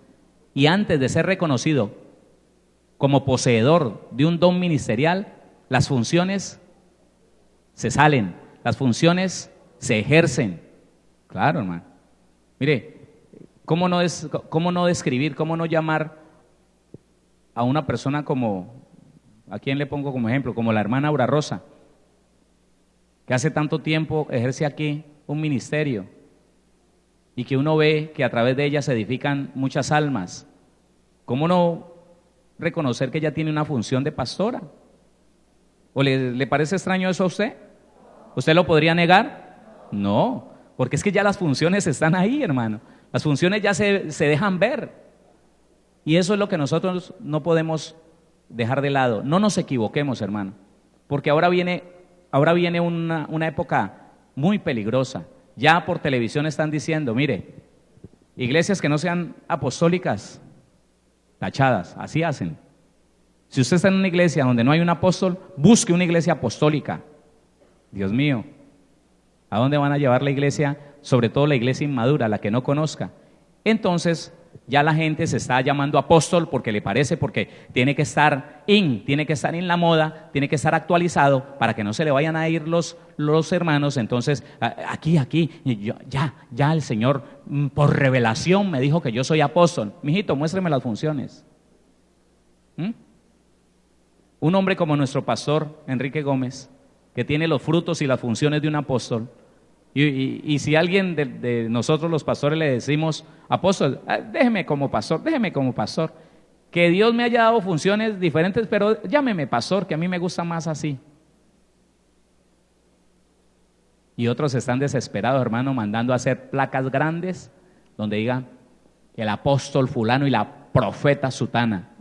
Y antes de ser reconocido como poseedor de un don ministerial, las funciones se salen, las funciones se ejercen. Claro, hermano. Mire, ¿cómo no describir, cómo no llamar a una persona como, ¿a quién le pongo como ejemplo? Como la hermana Aura Rosa, que hace tanto tiempo ejerce aquí un ministerio y que uno ve que a través de ella se edifican muchas almas. ¿Cómo no reconocer que ella tiene una función de pastora? ¿O le parece extraño eso a usted? ¿Usted lo podría negar? No, porque es que ya las funciones están ahí, hermano. Las funciones ya se dejan ver. Y eso es lo que nosotros no podemos dejar de lado. No nos equivoquemos, hermano, porque ahora viene una época muy peligrosa. Ya por televisión están diciendo, mire, iglesias que no sean apostólicas, tachadas, así hacen. Si usted está en una iglesia donde no hay un apóstol, busque una iglesia apostólica. Dios mío, ¿a dónde van a llevar la iglesia? Sobre todo la iglesia inmadura, la que no conozca. Entonces ya la gente se está llamando apóstol porque le parece, porque tiene que estar en la moda, tiene que estar actualizado para que no se le vayan a ir los hermanos. Entonces aquí, ya el Señor por revelación me dijo que yo soy apóstol. Mijito, muéstreme las funciones. un hombre como nuestro pastor Enrique Gómez, que tiene los frutos y las funciones de un apóstol, y si alguien de nosotros los pastores le decimos, apóstol, déjeme como pastor, que Dios me haya dado funciones diferentes, pero llámeme pastor, que a mí me gusta más así. Y otros están desesperados, hermano, mandando a hacer placas grandes donde diga el apóstol fulano y la profeta sutana.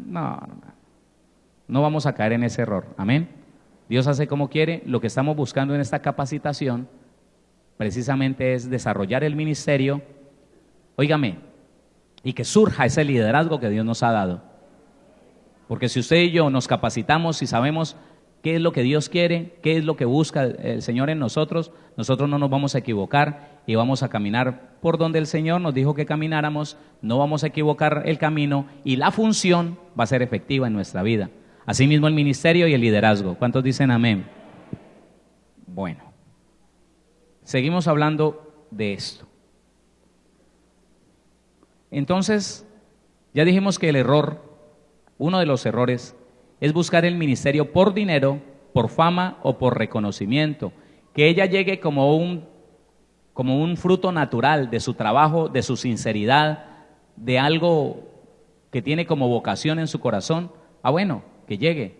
No vamos a caer en ese error. Amén. Dios hace como quiere. Lo que estamos buscando en esta capacitación precisamente es desarrollar el ministerio, óigame, y que surja ese liderazgo que Dios nos ha dado. Porque si usted y yo nos capacitamos y sabemos qué es lo que Dios quiere, qué es lo que busca el Señor en nosotros, nosotros no nos vamos a equivocar y vamos a caminar por donde el Señor nos dijo que camináramos, no vamos a equivocar el camino y la función va a ser efectiva en nuestra vida. Asimismo el ministerio y el liderazgo. ¿Cuántos dicen amén? Bueno, seguimos hablando de esto. Entonces, ya dijimos que el error, uno de los errores, es buscar el ministerio por dinero, por fama o por reconocimiento, que ella llegue como un fruto natural de su trabajo, de su sinceridad, de algo que tiene como vocación en su corazón. Bueno, que llegue.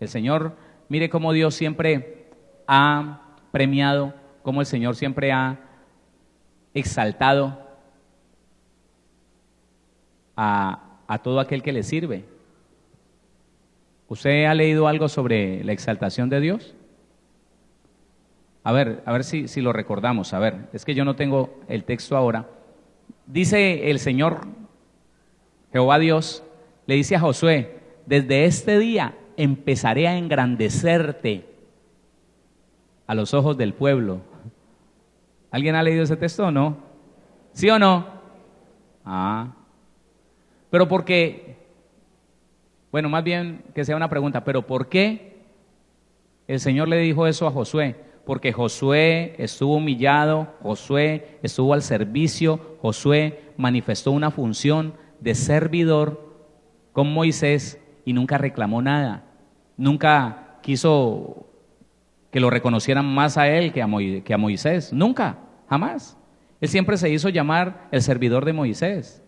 El Señor, mire cómo Dios siempre ha premiado, cómo el Señor siempre ha exaltado a todo aquel que le sirve. ¿Usted ha leído algo sobre la exaltación de Dios? A ver si lo recordamos. A ver, es que yo no tengo el texto ahora. Dice el Señor, Jehová Dios, le dice a Josué, desde este día empezaré a engrandecerte a los ojos del pueblo. ¿Alguien ha leído ese texto o no? ¿Sí o no? Pero porque, bueno, más bien que sea una pregunta, pero ¿por qué el Señor le dijo eso a Josué? Porque Josué estuvo humillado, Josué estuvo al servicio, Josué manifestó una función de servidor con Moisés y nunca reclamó nada, nunca quiso que lo reconocieran más a él que a Moisés, nunca, jamás. Él siempre se hizo llamar el servidor de Moisés.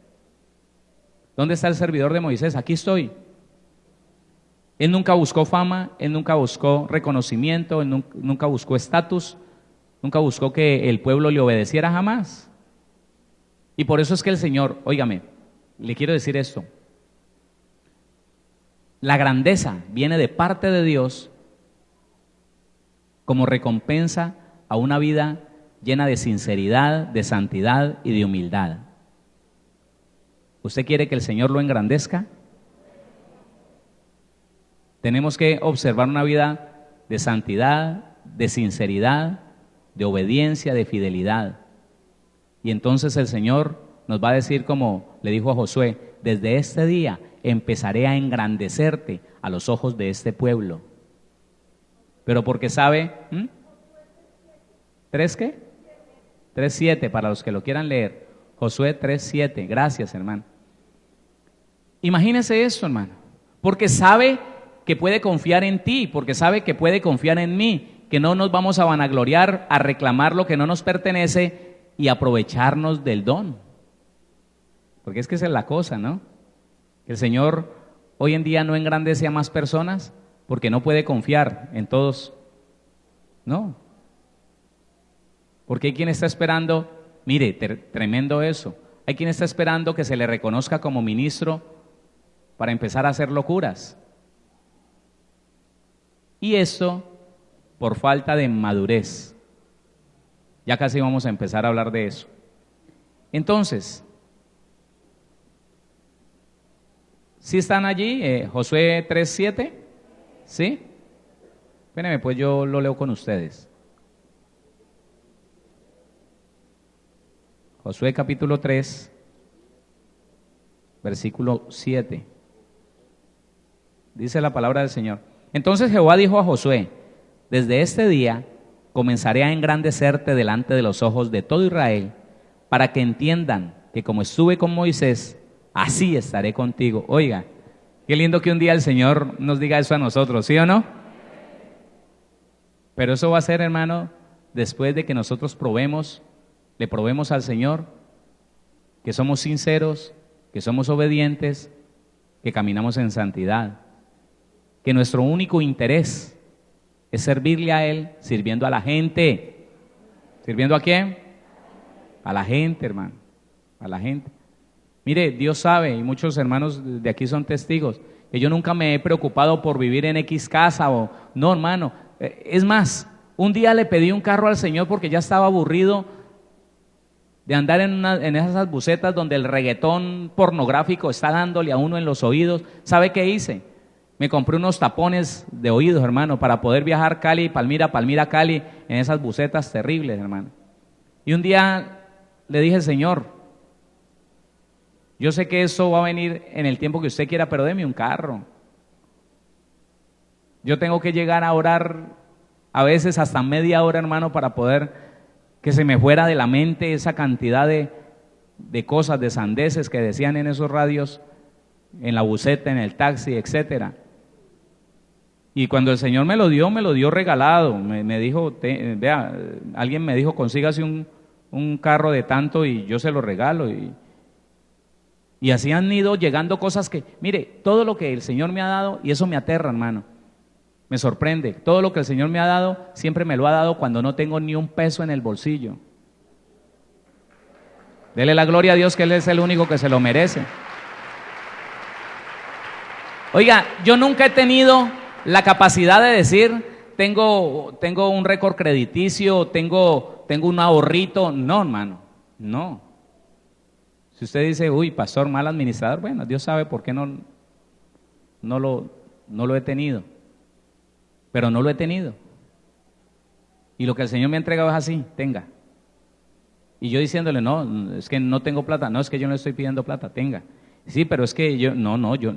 ¿Dónde está el servidor de Moisés? Aquí estoy. Él nunca buscó fama, él nunca buscó reconocimiento, él nunca buscó estatus, nunca buscó que el pueblo le obedeciera jamás. Y por eso es que el Señor, óigame, le quiero decir esto, la grandeza viene de parte de Dios como recompensa a una vida llena de sinceridad, de santidad y de humildad. ¿Usted quiere que el Señor lo engrandezca? Tenemos que observar una vida de santidad, de sinceridad, de obediencia, de fidelidad. Y entonces el Señor nos va a decir, como le dijo a Josué, desde este día empezaré a engrandecerte a los ojos de este pueblo. Pero porque sabe, ¿3 qué? 3:7 para los que lo quieran leer. Josué 3:7, gracias hermano. Imagínese esto, hermano, porque sabe que puede confiar en ti, porque sabe que puede confiar en mí, que no nos vamos a vanagloriar, a reclamar lo que no nos pertenece y aprovecharnos del don. Porque es que esa es la cosa, ¿no? El Señor hoy en día no engrandece a más personas porque no puede confiar en todos, no. Porque hay quien está esperando, mire, tremendo eso, hay quien está esperando que se le reconozca como ministro para empezar a hacer locuras. Y esto por falta de madurez. Ya casi vamos a empezar a hablar de eso. Entonces, ¿sí están allí? Josué 3:7, ¿sí? Espérenme, pues yo lo leo con ustedes. Josué capítulo 3, versículo 7. Dice la palabra del Señor. Entonces Jehová dijo a Josué, desde este día comenzaré a engrandecerte delante de los ojos de todo Israel, para que entiendan que como estuve con Moisés, así estaré contigo. Oiga, Qué lindo que un día el Señor nos diga eso a nosotros, ¿sí o no? Pero eso va a ser, hermano, después de que nosotros le probemos al Señor que somos sinceros, que somos obedientes, que caminamos en santidad, que nuestro único interés es servirle a Él, sirviendo a la gente. ¿Sirviendo a quién? A la gente, hermano, a la gente. Mire, Dios sabe, y muchos hermanos de aquí son testigos, que yo nunca me he preocupado por vivir en X casa o... No, hermano, es más, un día le pedí un carro al Señor porque ya estaba aburrido de andar en esas busetas donde el reggaetón pornográfico está dándole a uno en los oídos. ¿Sabe qué hice? Me compré unos tapones de oídos, hermano, para poder viajar Cali, Palmira, Cali, en esas busetas terribles, hermano. Y un día le dije, Señor, yo sé que eso va a venir en el tiempo que usted quiera, pero deme un carro. Yo tengo que llegar a orar a veces hasta media hora, hermano, para poder que se me fuera de la mente esa cantidad de cosas, de sandeces que decían en esos radios, en la buseta, en el taxi, etcétera. Y cuando el Señor me lo dio regalado. Me dijo, vea, alguien me dijo, consígase un carro de tanto y yo se lo regalo. Y así han ido llegando cosas que, mire, todo lo que el Señor me ha dado, y eso me aterra, hermano, me sorprende. Todo lo que el Señor me ha dado, siempre me lo ha dado cuando no tengo ni un peso en el bolsillo. Dele la gloria a Dios, que Él es el único que se lo merece. Oiga, yo nunca he tenido la capacidad de decir, tengo un récord crediticio, tengo un ahorrito. No, hermano, no. Si usted dice, uy, pastor, mal administrador, bueno, Dios sabe por qué no lo he tenido. Pero no lo he tenido. Y lo que el Señor me ha entregado es así, tenga. Y yo diciéndole, no, es que no tengo plata. No, es que yo no estoy pidiendo plata, tenga. Sí, pero es que yo, yo,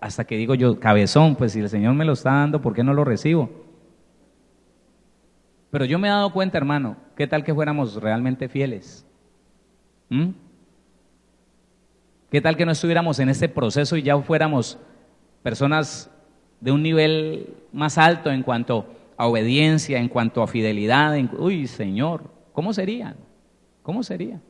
hasta que digo yo, cabezón, pues si el Señor me lo está dando, ¿por qué no lo recibo? Pero yo me he dado cuenta, hermano, ¿qué tal que fuéramos realmente fieles? ¿Qué tal que no estuviéramos en este proceso y ya fuéramos personas de un nivel más alto en cuanto a obediencia, en cuanto a fidelidad? Uy, Señor, ¿cómo sería? ¿Cómo sería?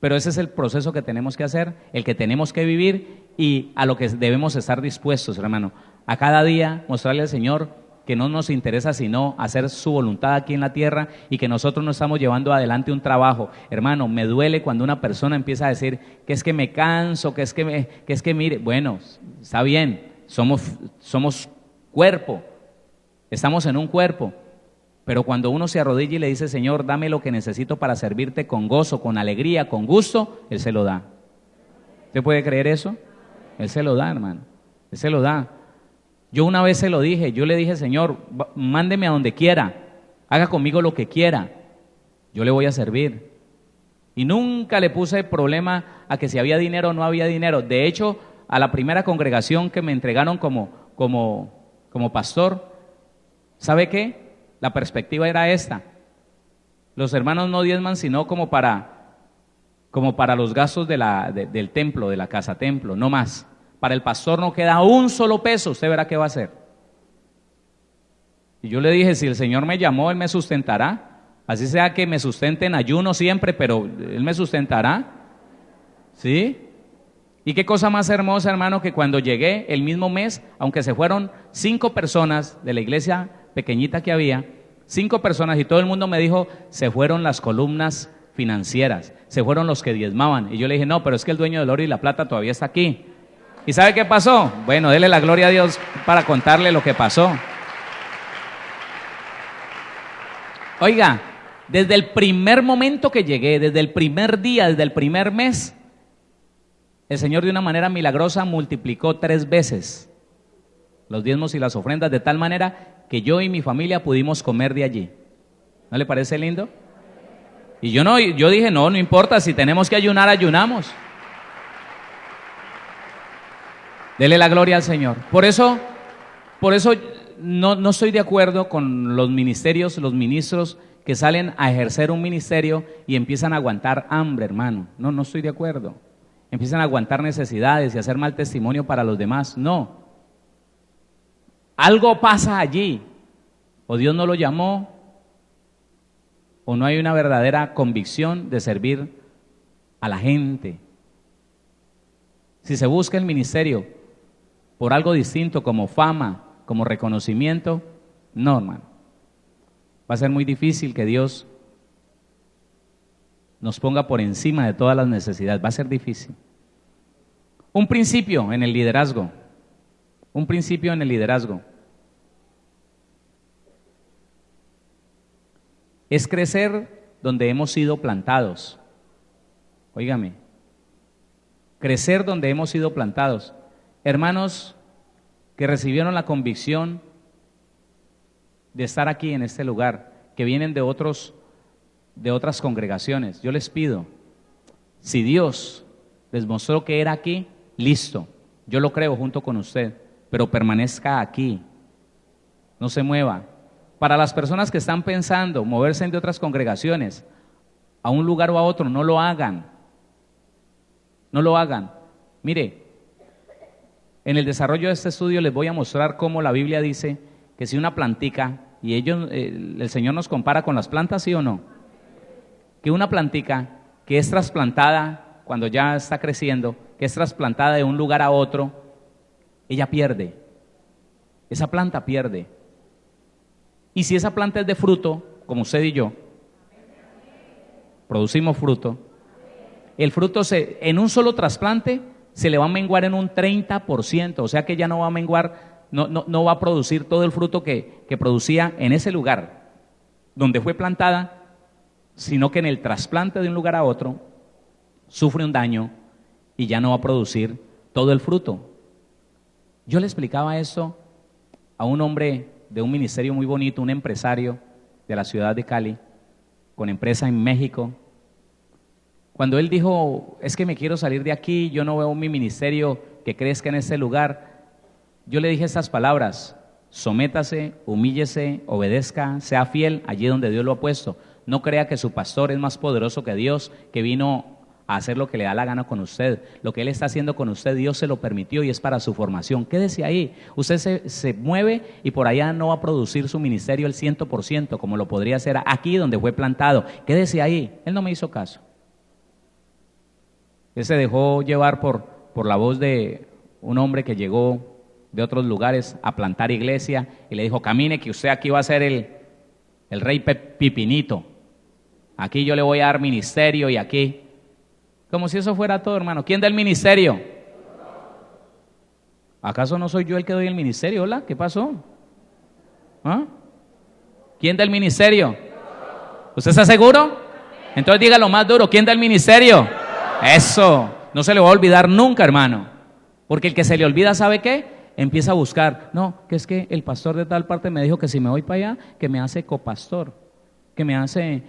Pero ese es el proceso que tenemos que hacer, el que tenemos que vivir y a lo que debemos estar dispuestos, hermano. A cada día mostrarle al Señor que no nos interesa sino hacer su voluntad aquí en la tierra y que nosotros no estamos llevando adelante un trabajo. Hermano, me duele cuando una persona empieza a decir que es que me canso, que es que mire, bueno, está bien, somos cuerpo, estamos en un cuerpo. Pero cuando uno se arrodilla y le dice, Señor, dame lo que necesito para servirte con gozo, con alegría, con gusto, Él se lo da. ¿Usted puede creer eso? Él se lo da, hermano. Él se lo da. Yo una vez se lo dije, yo le dije, Señor, mándeme a donde quiera, haga conmigo lo que quiera, yo le voy a servir. Y nunca le puse problema a que si había dinero o no había dinero. De hecho, a la primera congregación que me entregaron como pastor, ¿sabe qué? La perspectiva era esta: los hermanos no diezman sino como para los gastos del templo, de la casa templo, no más. Para el pastor no queda un solo peso, usted verá qué va a hacer. Y yo le dije, si el Señor me llamó, Él me sustentará, así sea que me sustente en ayuno siempre, pero Él me sustentará, ¿sí? Y qué cosa más hermosa, hermano, que cuando llegué el mismo mes, aunque se fueron 5 personas de la iglesia pequeñita que había, 5 personas, y todo el mundo me dijo, se fueron las columnas financieras, se fueron los que diezmaban. Y yo le dije, no, pero es que el dueño del oro y la plata todavía está aquí. ¿Y sabe qué pasó? Bueno, dele la gloria a Dios para contarle lo que pasó. Oiga, desde el primer momento que llegué, desde el primer día, desde el primer mes, el Señor de una manera milagrosa multiplicó 3 veces los diezmos y las ofrendas, de tal manera que yo y mi familia pudimos comer de allí. ¿No le parece lindo? Y yo dije, no importa, si tenemos que ayunar, ayunamos. Dele la gloria al Señor. Por eso no estoy de acuerdo con los ministerios, los ministros que salen a ejercer un ministerio y empiezan a aguantar hambre, hermano. No estoy de acuerdo. empiezan a aguantar necesidades y a hacer mal testimonio para los demás. No. Algo pasa allí. O Dios no lo llamó, o no hay una verdadera convicción de servir a la gente. Si se busca el ministerio por algo distinto, como fama, como reconocimiento, no, hermano. Va a ser muy difícil que Dios nos ponga por encima de todas las necesidades. Va a ser difícil. Un principio en el liderazgo. Un principio en el liderazgo. Es crecer donde hemos sido plantados. Óigame, crecer donde hemos sido plantados. Hermanos que recibieron la convicción de estar aquí en este lugar, que vienen de otras congregaciones, yo les pido, si Dios les mostró que era aquí, listo, yo lo creo junto con usted, pero permanezca aquí, no se mueva. Para las personas que están pensando moverse de otras congregaciones a un lugar o a otro, no lo hagan. No lo hagan. Mire, en el desarrollo de este estudio les voy a mostrar cómo la Biblia dice que si una plantica, y el Señor nos compara con las plantas, ¿sí o no? Que una plantica que es trasplantada cuando ya está creciendo, que es trasplantada de un lugar a otro, ella pierde. Esa planta pierde. Y si esa planta es de fruto, como usted y yo, producimos fruto, el fruto en un solo trasplante se le va a menguar en un 30%, o sea que ya no va a menguar, no va a producir todo el fruto que producía en ese lugar donde fue plantada, sino que en el trasplante de un lugar a otro sufre un daño y ya no va a producir todo el fruto. Yo le explicaba esto a un hombre de un ministerio muy bonito, un empresario de la ciudad de Cali, con empresa en México. Cuando él dijo, es que me quiero salir de aquí, yo no veo mi ministerio que crezca en este lugar, yo le dije estas palabras: sométase, humíllese, obedezca, sea fiel allí donde Dios lo ha puesto. No crea que su pastor es más poderoso que Dios, que vino a hacer lo que le da la gana con usted. Lo que Él está haciendo con usted, Dios se lo permitió y es para su formación. Quédese ahí. Usted se mueve y por allá no va a producir su ministerio el 100%, como lo podría hacer aquí donde fue plantado. Quédese ahí. Él no me hizo caso. Él se dejó llevar por la voz de un hombre que llegó de otros lugares a plantar iglesia y le dijo: camine, que usted aquí va a ser el rey Pipinito. Aquí yo le voy a dar ministerio y aquí... Como si eso fuera todo, hermano. ¿Quién da el ministerio? ¿Acaso no soy yo el que doy el ministerio? Hola, ¿qué pasó? ¿Ah? ¿Quién da el ministerio? ¿Usted está seguro? Entonces dígalo más duro. ¿Quién da el ministerio? Eso. No se le va a olvidar nunca, hermano. Porque el que se le olvida, ¿sabe qué? Empieza a buscar. No, que es que el pastor de tal parte me dijo que si me voy para allá, que me hace copastor. Que me hace...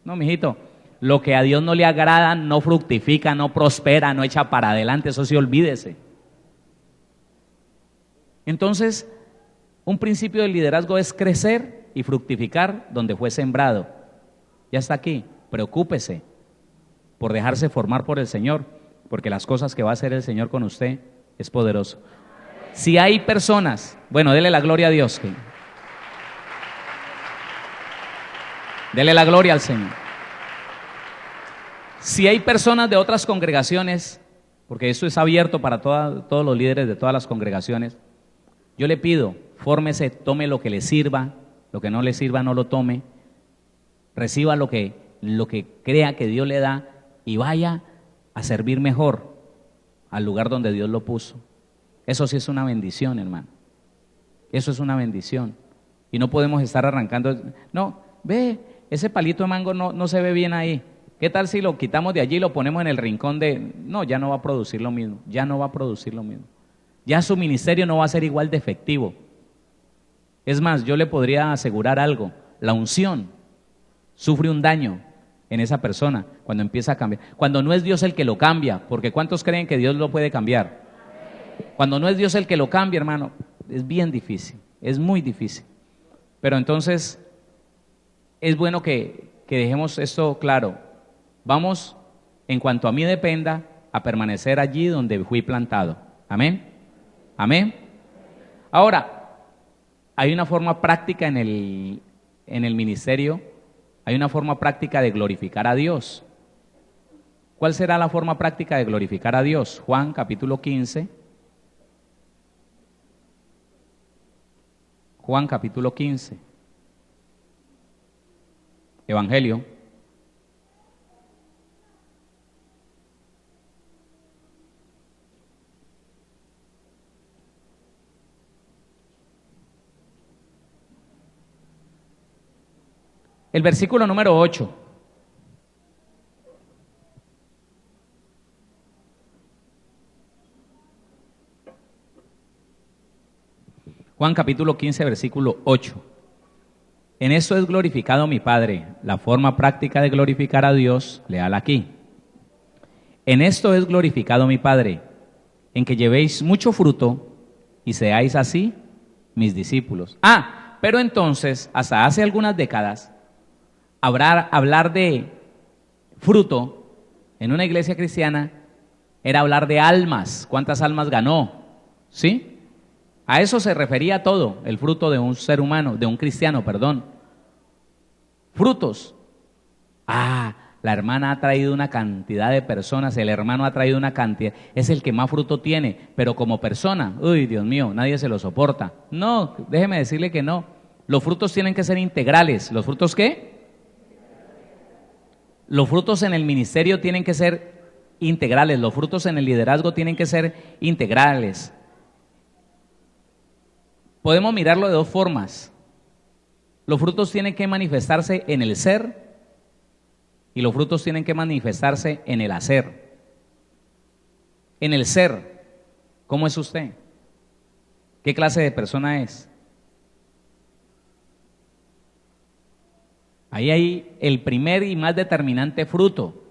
No, mijito. Lo que a Dios no le agrada no fructifica, no prospera, no echa para adelante, eso sí, olvídese. Entonces, un principio del liderazgo es crecer y fructificar donde fue sembrado. Ya está aquí, preocúpese por dejarse formar por el Señor, porque las cosas que va a hacer el Señor con usted es poderoso. Si hay personas, bueno, dele la gloria a Dios. Dele la gloria al Señor. Si hay personas de otras congregaciones, porque esto es abierto para todos los líderes de todas las congregaciones, yo le pido, fórmese, tome lo que le sirva, lo que no le sirva no lo tome, reciba lo que crea que Dios le da y vaya a servir mejor al lugar donde Dios lo puso. Eso sí es una bendición, hermano. Eso es una bendición. Y no podemos estar arrancando. No, ve, ese palito de mango no se ve bien ahí. ¿Qué tal si lo quitamos de allí y lo ponemos en el rincón de...? No, ya no va a producir lo mismo, ya no va a producir lo mismo. Ya su ministerio no va a ser igual de efectivo. Es más, yo le podría asegurar algo, la unción sufre un daño en esa persona cuando empieza a cambiar. Cuando no es Dios el que lo cambia, porque ¿cuántos creen que Dios lo puede cambiar? Cuando no es Dios el que lo cambia, hermano, es bien difícil, es muy difícil. Pero entonces, es bueno que dejemos esto claro. Vamos en cuanto a mí dependa, a permanecer allí donde fui plantado. Amén. Amén. Ahora, hay una forma práctica en el ministerio, hay una forma práctica de glorificar a Dios. ¿Cuál será la forma práctica de glorificar a Dios? Juan capítulo 15. Juan capítulo 15. Evangelio. El versículo número 8. Juan capítulo 15, versículo 8. En esto es glorificado mi Padre. La forma práctica de glorificar a Dios, léala aquí. En esto es glorificado mi Padre, en que llevéis mucho fruto y seáis así mis discípulos. Pero entonces, hasta hace algunas décadas, hablar de fruto en una iglesia cristiana era hablar de almas. ¿Cuántas almas ganó? ¿Sí? A eso se refería todo, el fruto de un ser humano, de un cristiano, perdón. Frutos. La hermana ha traído una cantidad de personas, el hermano ha traído una cantidad, es el que más fruto tiene, pero como persona, uy, Dios mío, nadie se lo soporta. No, déjeme decirle que no. Los frutos tienen que ser integrales. ¿Los frutos qué? Los frutos en el ministerio tienen que ser integrales, los frutos en el liderazgo tienen que ser integrales. Podemos mirarlo de dos formas. Los frutos tienen que manifestarse en el ser y los frutos tienen que manifestarse en el hacer. En el ser, ¿cómo es usted? ¿Qué clase de persona es? Ahí hay el primer y más determinante fruto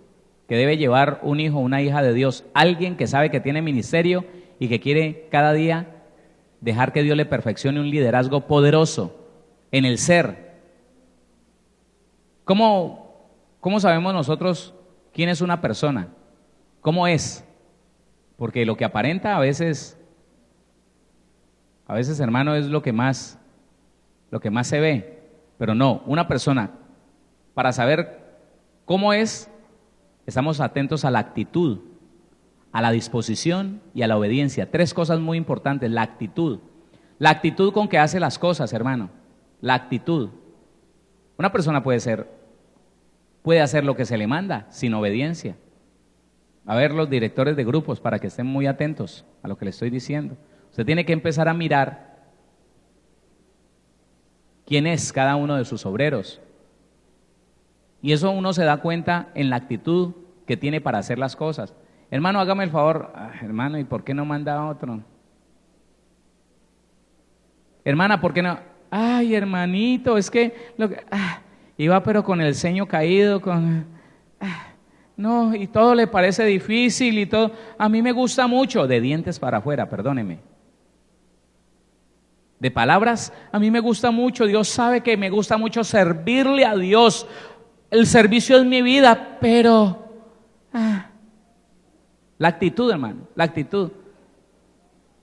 que debe llevar un hijo o una hija de Dios. Alguien que sabe que tiene ministerio y que quiere cada día dejar que Dios le perfeccione un liderazgo poderoso en el ser. ¿Cómo sabemos nosotros quién es una persona? ¿Cómo es? Porque lo que aparenta a veces, hermano, es lo que más se ve. Pero no, una persona, para saber cómo es, estamos atentos a la actitud, a la disposición y a la obediencia. Tres cosas muy importantes. La actitud. La actitud con que hace las cosas, hermano. La actitud. Una persona puede hacer lo que se le manda sin obediencia. A ver, los directores de grupos, para que estén muy atentos a lo que le estoy diciendo. Usted tiene que empezar a mirar quién es cada uno de sus obreros. Y eso uno se da cuenta en la actitud que tiene para hacer las cosas. Hermano, hágame el favor. Hermano, ¿y por qué no manda a otro? Hermana, ¿por qué no? Hermanito, es que iba pero con el ceño caído, no, y todo le parece difícil y todo. A mí me gusta mucho, de dientes para afuera, perdóneme. De palabras, a mí me gusta mucho. Dios sabe que me gusta mucho servirle a Dios. El servicio es mi vida, pero la actitud, hermano, la actitud.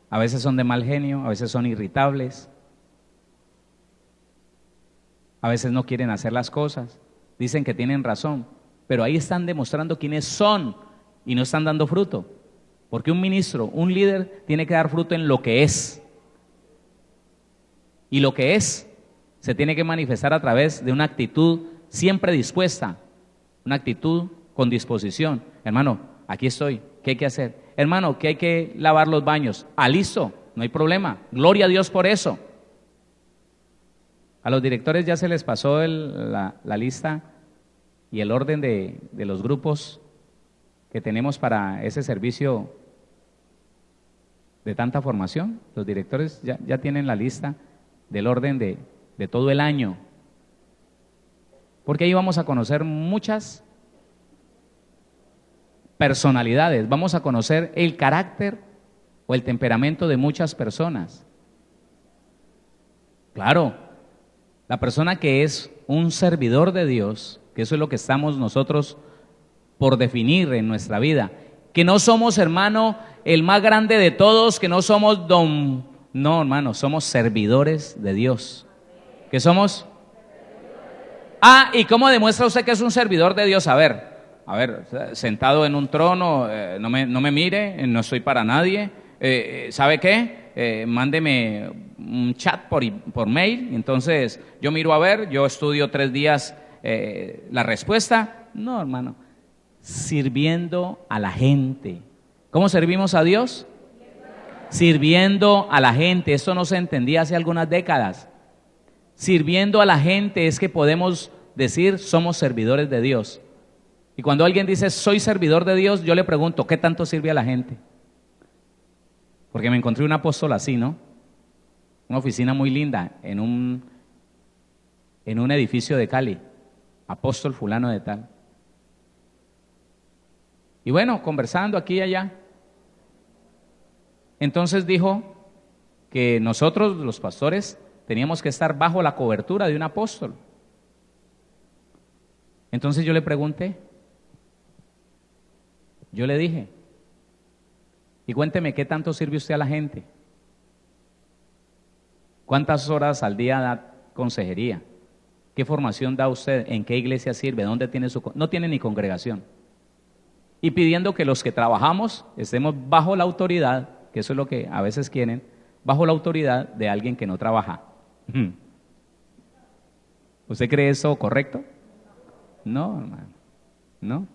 A veces son de mal genio, a veces son irritables, a veces no quieren hacer las cosas, dicen que tienen razón, pero ahí están demostrando quiénes son y no están dando fruto. Porque un ministro, un líder, tiene que dar fruto en lo que es. Y lo que es se tiene que manifestar a través de una actitud siempre dispuesta, una actitud con disposición. Hermano, aquí estoy, ¿qué hay que hacer? Hermano, que hay que lavar los baños. Listo, no hay problema. Gloria a Dios por eso. A los directores ya se les pasó la lista y el orden de los grupos que tenemos para ese servicio de tanta formación. Los directores ya tienen la lista del orden de todo el año. Porque ahí vamos a conocer muchas personalidades, vamos a conocer el carácter o el temperamento de muchas personas. Claro, la persona que es un servidor de Dios, que eso es lo que estamos nosotros por definir en nuestra vida. Que no somos, hermano, el más grande de todos, que no somos don... No, hermano, somos servidores de Dios. ¿Qué somos? Ah, ¿y cómo demuestra usted que es un servidor de Dios? A ver, sentado en un trono, no me mire, no soy para nadie. ¿Sabe qué? Mándeme un chat por mail, entonces yo miro a ver, yo estudio 3 días la respuesta. No, hermano, sirviendo a la gente. ¿Cómo servimos a Dios? Sirviendo a la gente. Esto no se entendía hace algunas décadas. Sirviendo a la gente es que podemos decir somos servidores de Dios. Y cuando alguien dice soy servidor de Dios, yo le pregunto, ¿qué tanto sirve a la gente? Porque me encontré un apóstol así, ¿no? Una oficina muy linda en un edificio de Cali. Apóstol fulano de tal. Y bueno, conversando aquí y allá. Entonces dijo que nosotros, los pastores, teníamos que estar bajo la cobertura de un apóstol. Entonces yo le pregunté, yo le dije, y cuénteme, ¿qué tanto sirve usted a la gente? ¿Cuántas horas al día da consejería? ¿Qué formación da usted? ¿En qué iglesia sirve? ¿Dónde tiene su...? No tiene ni congregación. Y pidiendo que los que trabajamos estemos bajo la autoridad, que eso es lo que a veces quieren, bajo la autoridad de alguien que no trabaja. ¿Usted cree eso correcto? No, hermano, no.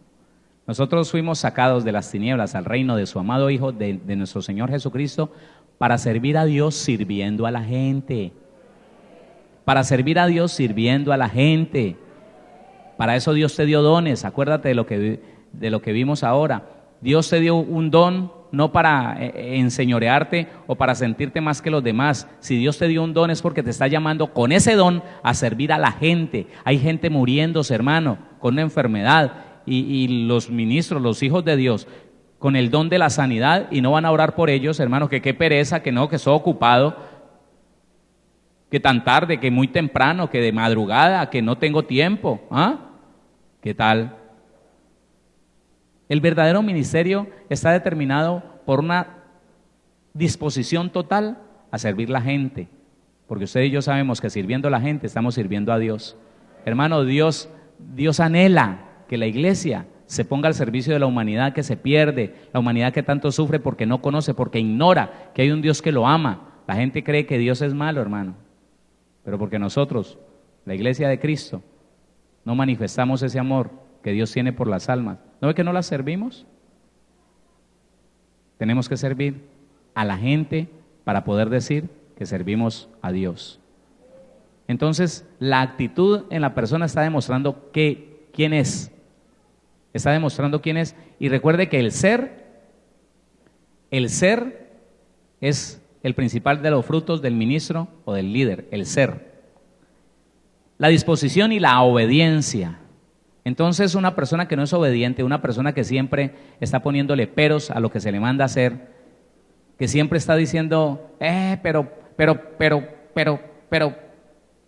Nosotros fuimos sacados de las tinieblas al reino de su amado Hijo, de nuestro Señor Jesucristo, para servir a Dios sirviendo a la gente. Para servir a Dios sirviendo a la gente. Para eso Dios te dio dones. Acuérdate de lo que vimos ahora. Dios te dio un don no para enseñorearte o para sentirte más que los demás. Si Dios te dio un don es porque te está llamando con ese don a servir a la gente. Hay gente muriéndose, hermano, con una enfermedad y los ministros, los hijos de Dios, con el don de la sanidad y no van a orar por ellos, hermano, que qué pereza, que no, que estoy ocupado, que tan tarde, que muy temprano, que de madrugada, que no tengo tiempo. ¿Ah? ¿Qué tal? El verdadero ministerio está determinado por una disposición total a servir la gente, porque usted y yo sabemos que sirviendo a la gente estamos sirviendo a Dios. Hermano, Dios anhela que la iglesia se ponga al servicio de la humanidad que se pierde, la humanidad que tanto sufre porque no conoce, porque ignora que hay un Dios que lo ama. La gente cree que Dios es malo, hermano, pero porque nosotros, la iglesia de Cristo, no manifestamos ese amor que Dios tiene por las almas. ¿No ve que no las servimos? Tenemos que servir a la gente para poder decir que servimos a Dios. Entonces, la actitud en la persona está demostrando quién es. Está demostrando quién es. Y recuerde que el ser es el principal de los frutos del ministro o del líder, el ser. La disposición y la obediencia. Entonces, una persona que no es obediente, una persona que siempre está poniéndole peros a lo que se le manda hacer, que siempre está diciendo, pero,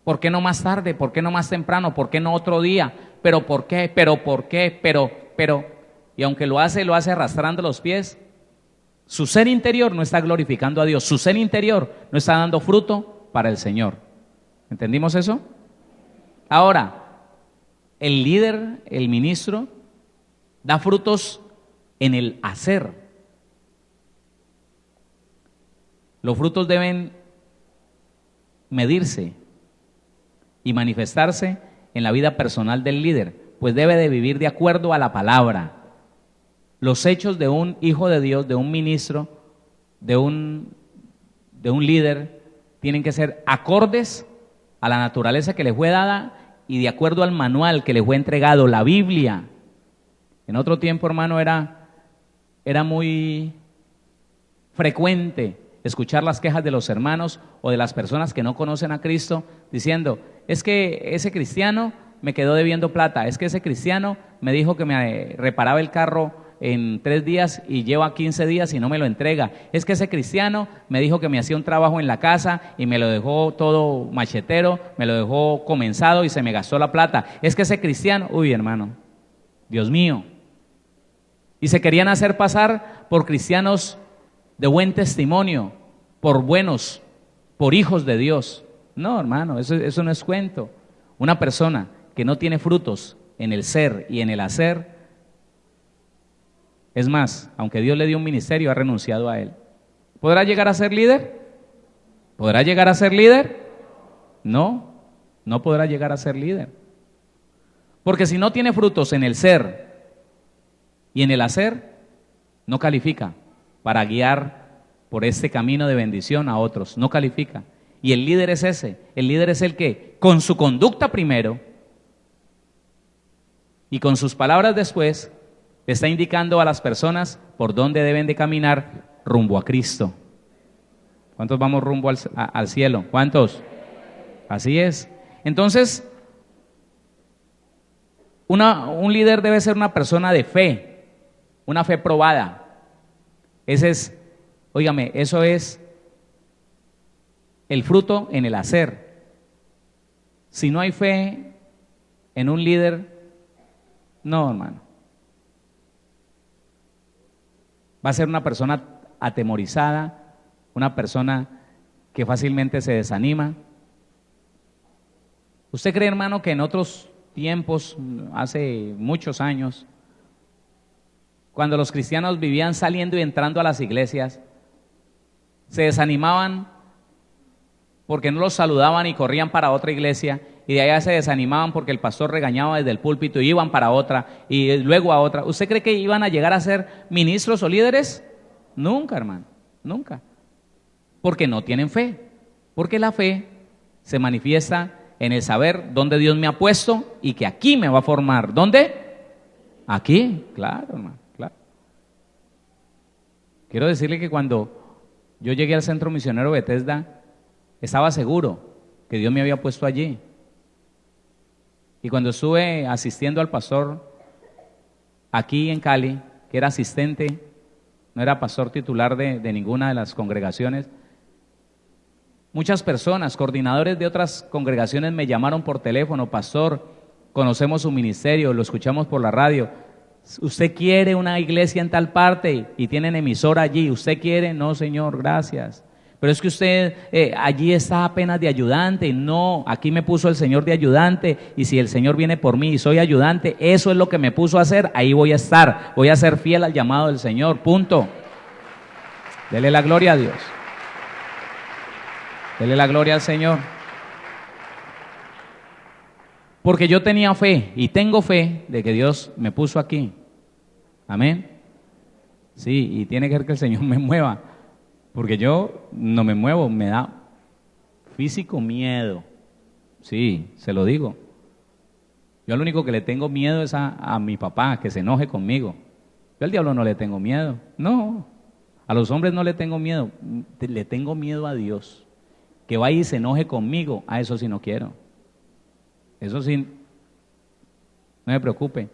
¿por qué no más tarde? ¿Por qué no más temprano? ¿Por qué no otro día? ¿Pero por qué? Y aunque lo hace arrastrando los pies, su ser interior no está glorificando a Dios, su ser interior no está dando fruto para el Señor. ¿Entendimos eso? Ahora, el líder, el ministro, da frutos en el hacer. Los frutos deben medirse y manifestarse en la vida personal del líder, pues debe de vivir de acuerdo a la palabra. Los hechos de un hijo de Dios, de un ministro, de un líder, tienen que ser acordes a la naturaleza que le fue dada y de acuerdo al manual que le fue entregado, la Biblia. En otro tiempo, hermano, era muy frecuente escuchar las quejas de los hermanos o de las personas que no conocen a Cristo diciendo, es que ese cristiano me quedó debiendo plata, es que ese cristiano me dijo que me reparaba el carro en 3 días y lleva 15 días y no me lo entrega, es que ese cristiano me dijo que me hacía un trabajo en la casa y me lo dejó todo machetero, me lo dejó comenzado y se me gastó la plata, es que ese cristiano, uy hermano, Dios mío, Y se querían hacer pasar por cristianos de buen testimonio, por buenos, por hijos de Dios. No, hermano, eso no es cuento. Una persona que no tiene frutos en el ser y en el hacer, es más, aunque Dios le dio un ministerio, ha renunciado a él. ¿Podrá llegar a ser líder? ¿Podrá llegar a ser líder? No, no podrá llegar a ser líder. Porque si no tiene frutos en el ser y en el hacer, no califica para guiar por este camino de bendición a otros, no califica. Y el líder es ese, el líder es el que con su conducta primero y con sus palabras después está indicando a las personas por dónde deben de caminar rumbo a Cristo. ¿Cuántos vamos rumbo al cielo? ¿Cuántos? Así es. Entonces, un líder debe ser una persona de fe, una fe probada. Óigame, eso es el fruto en el hacer. Si no hay fe en un líder, no, hermano. Va a ser una persona atemorizada, una persona que fácilmente se desanima. ¿Usted cree, hermano, que en otros tiempos, hace muchos años, cuando los cristianos vivían saliendo y entrando a las iglesias, se desanimaban porque no los saludaban y corrían para otra iglesia, y de allá se desanimaban porque el pastor regañaba desde el púlpito y iban para otra y luego a otra? ¿Usted cree que iban a llegar a ser ministros o líderes? Nunca, hermano, nunca. Porque no tienen fe. Porque la fe se manifiesta en el saber dónde Dios me ha puesto y que aquí me va a formar. ¿Dónde? Aquí, claro, hermano, claro. Quiero decirle que cuando yo llegué al Centro Misionero Bethesda, estaba seguro que Dios me había puesto allí. Y cuando estuve asistiendo al pastor aquí en Cali, que era asistente, no era pastor titular de ninguna de las congregaciones, muchas personas, coordinadores de otras congregaciones me llamaron por teléfono: pastor, conocemos su ministerio, lo escuchamos por la radio, ¿usted quiere una iglesia en tal parte y tienen emisora allí? ¿Usted quiere? No, señor, gracias. Pero es que usted allí está apenas de ayudante. No, aquí me puso el Señor de ayudante, y si el Señor viene por mí y soy ayudante, eso es lo que me puso a hacer, ahí voy a estar, voy a ser fiel al llamado del Señor, punto. Dele la gloria a Dios. Dele la gloria al Señor. Porque yo tenía fe y tengo fe de que Dios me puso aquí. Amén. Sí, y tiene que ser que el Señor me mueva. Porque yo no me muevo, me da físico miedo. Sí, se lo digo. Yo lo único que le tengo miedo es a mi papá, que se enoje conmigo. Yo al diablo no le tengo miedo. No, a los hombres no le tengo miedo. Le tengo miedo a Dios. Que vaya y se enoje conmigo, a eso sí no quiero. Eso sí, no me preocupe.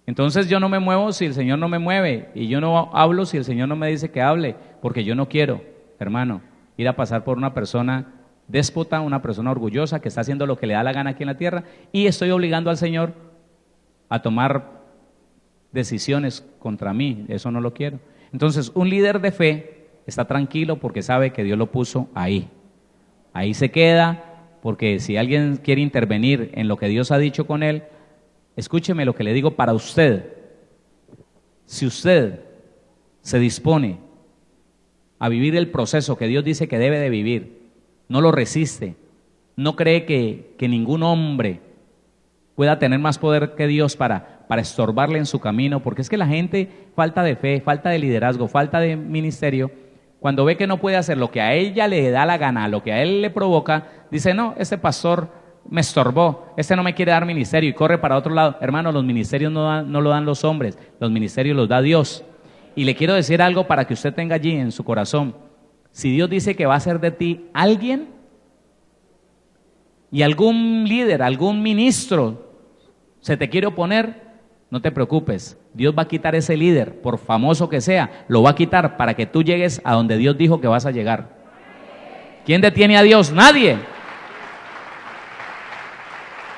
Entonces yo no me muevo si el Señor no me mueve, y yo no hablo si el Señor no me dice que hable, porque yo no quiero, hermano, ir a pasar por una persona déspota, una persona orgullosa que está haciendo lo que le da la gana aquí en la tierra, y estoy obligando al Señor a tomar decisiones contra mí. Eso no lo quiero. Entonces un líder de fe está tranquilo porque sabe que Dios lo puso ahí. Ahí se queda, porque si alguien quiere intervenir en lo que Dios ha dicho con él, escúcheme lo que le digo para usted. Si usted se dispone a vivir el proceso que Dios dice que debe de vivir, no lo resiste, no cree que ningún hombre pueda tener más poder que Dios para estorbarle en su camino, porque es que la gente, falta de fe, falta de liderazgo, falta de ministerio, cuando ve que no puede hacer lo que a ella le da la gana, lo que a él le provoca, dice: no, este pastor me estorbó, este no me quiere dar ministerio, y corre para otro lado. Hermano, los ministerios no lo dan los hombres, los ministerios los da Dios. Y le quiero decir algo para que usted tenga allí en su corazón: si Dios dice que va a hacer de ti alguien, y algún líder, algún ministro se te quiere oponer, no te preocupes, Dios va a quitar ese líder, por famoso que sea, lo va a quitar para que tú llegues a donde Dios dijo que vas a llegar. ¿Quién detiene a Dios? Nadie.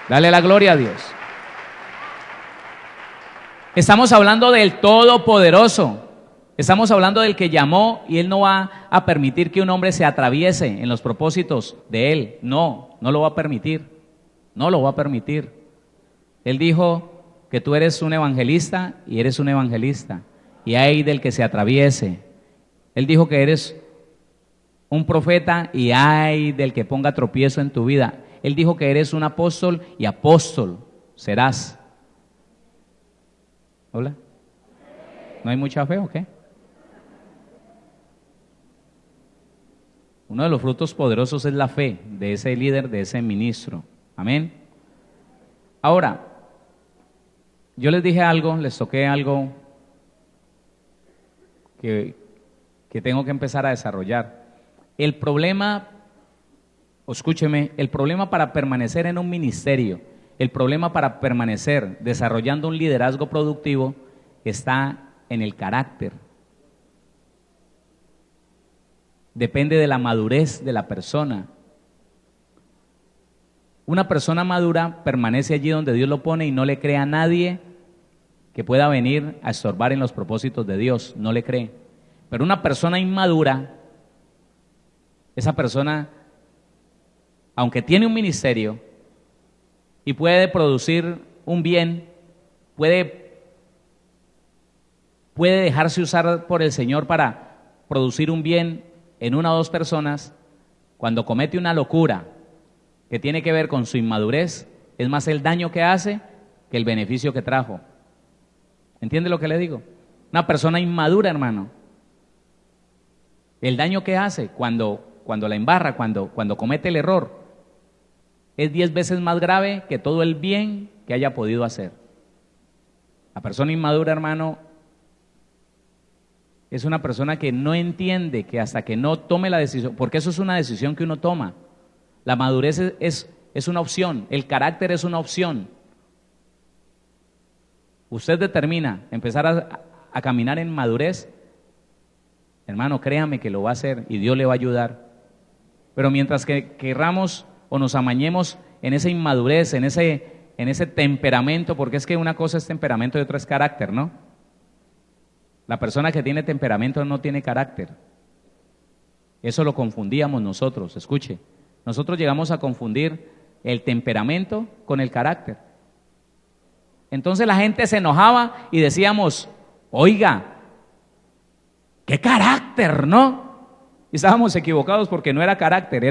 Dale la gloria a Dios. Estamos hablando del Todopoderoso. Estamos hablando del que llamó y Él no va a permitir que un hombre se atraviese en los propósitos de Él. No, no lo va a permitir. No lo va a permitir. Él dijo que tú eres un evangelista y eres un evangelista. Y hay del que se atraviese. Él dijo que eres un profeta y hay del que ponga tropiezo en tu vida. Él dijo que eres un apóstol y apóstol serás. ¿Hola? ¿No hay mucha fe o qué? Uno de los frutos poderosos es la fe de ese líder, de ese ministro. Amén. Ahora, yo les dije algo, les toqué algo que tengo que empezar a desarrollar. El problema, escúcheme, el problema para permanecer en un ministerio, el problema para permanecer desarrollando un liderazgo productivo está en el carácter. Depende de la madurez de la persona. Una persona madura permanece allí donde Dios lo pone y no le cree a nadie que pueda venir a estorbar en los propósitos de Dios, no le cree. Pero una persona inmadura, esa persona, aunque tiene un ministerio y puede producir un bien, puede dejarse usar por el Señor para producir un bien en una o dos personas, cuando comete una locura que tiene que ver con su inmadurez, es más el daño que hace que el beneficio que trajo. ¿Entiende lo que le digo? Una persona inmadura, hermano, el daño que hace cuando la embarra, cuando comete el error, es 10 veces más grave que todo el bien que haya podido hacer. La persona inmadura, hermano, es una persona que no entiende que hasta que no tome la decisión, porque eso es una decisión que uno toma. La madurez es una opción, el carácter es una opción. Usted determina empezar a caminar en madurez, hermano, créame que lo va a hacer y Dios le va a ayudar. Pero mientras que querramos o nos amañemos en esa inmadurez, en ese temperamento, porque es que una cosa es temperamento y otra es carácter, ¿no? La persona que tiene temperamento no tiene carácter. Eso lo confundíamos nosotros, escuche. Nosotros llegamos a confundir el temperamento con el carácter. Entonces la gente se enojaba y decíamos, oiga, ¡qué carácter!, ¿no? Y estábamos equivocados porque no era carácter,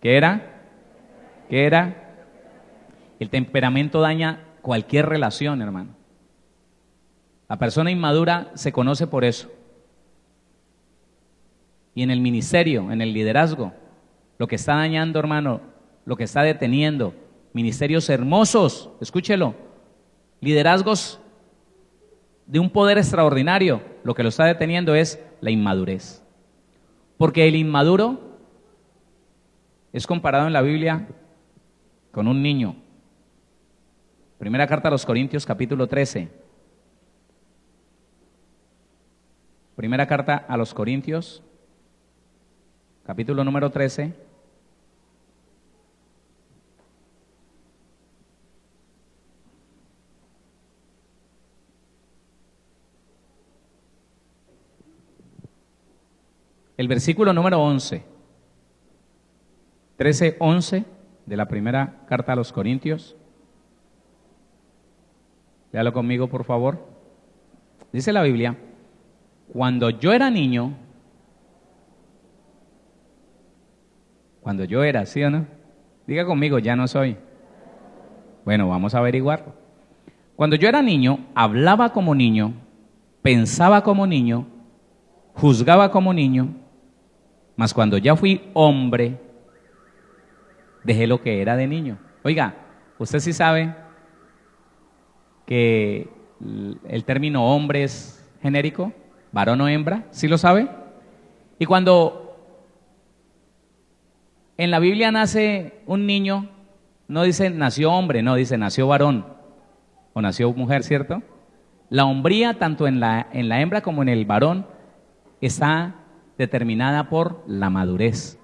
¿qué era? El temperamento daña cualquier relación, hermano. La persona inmadura se conoce por eso. Y en el ministerio, en el liderazgo, lo que está dañando, hermano, lo que está deteniendo, ministerios hermosos, escúchelo, liderazgos de un poder extraordinario, lo que lo está deteniendo es la inmadurez. Porque el inmaduro es comparado en la Biblia con un niño. Primera carta a los Corintios, capítulo 13. Primera carta a los Corintios, capítulo número 13. El versículo número 11. 13:11 de la primera carta a los Corintios. Léalo conmigo, por favor. Dice la Biblia: cuando yo era niño, ¿sí o no? Diga conmigo, ya no soy. Bueno, vamos a averiguarlo. Cuando yo era niño, hablaba como niño, pensaba como niño, juzgaba como niño, mas cuando ya fui hombre, dejé lo que era de niño. Oiga, usted sí sabe que el término hombre es genérico, varón o hembra, ¿sí lo sabe? Y cuando en la Biblia nace un niño, no dice nació hombre, no, dice nació varón o nació mujer, ¿cierto? La hombría, tanto en la hembra como en el varón, está determinada por la madurez.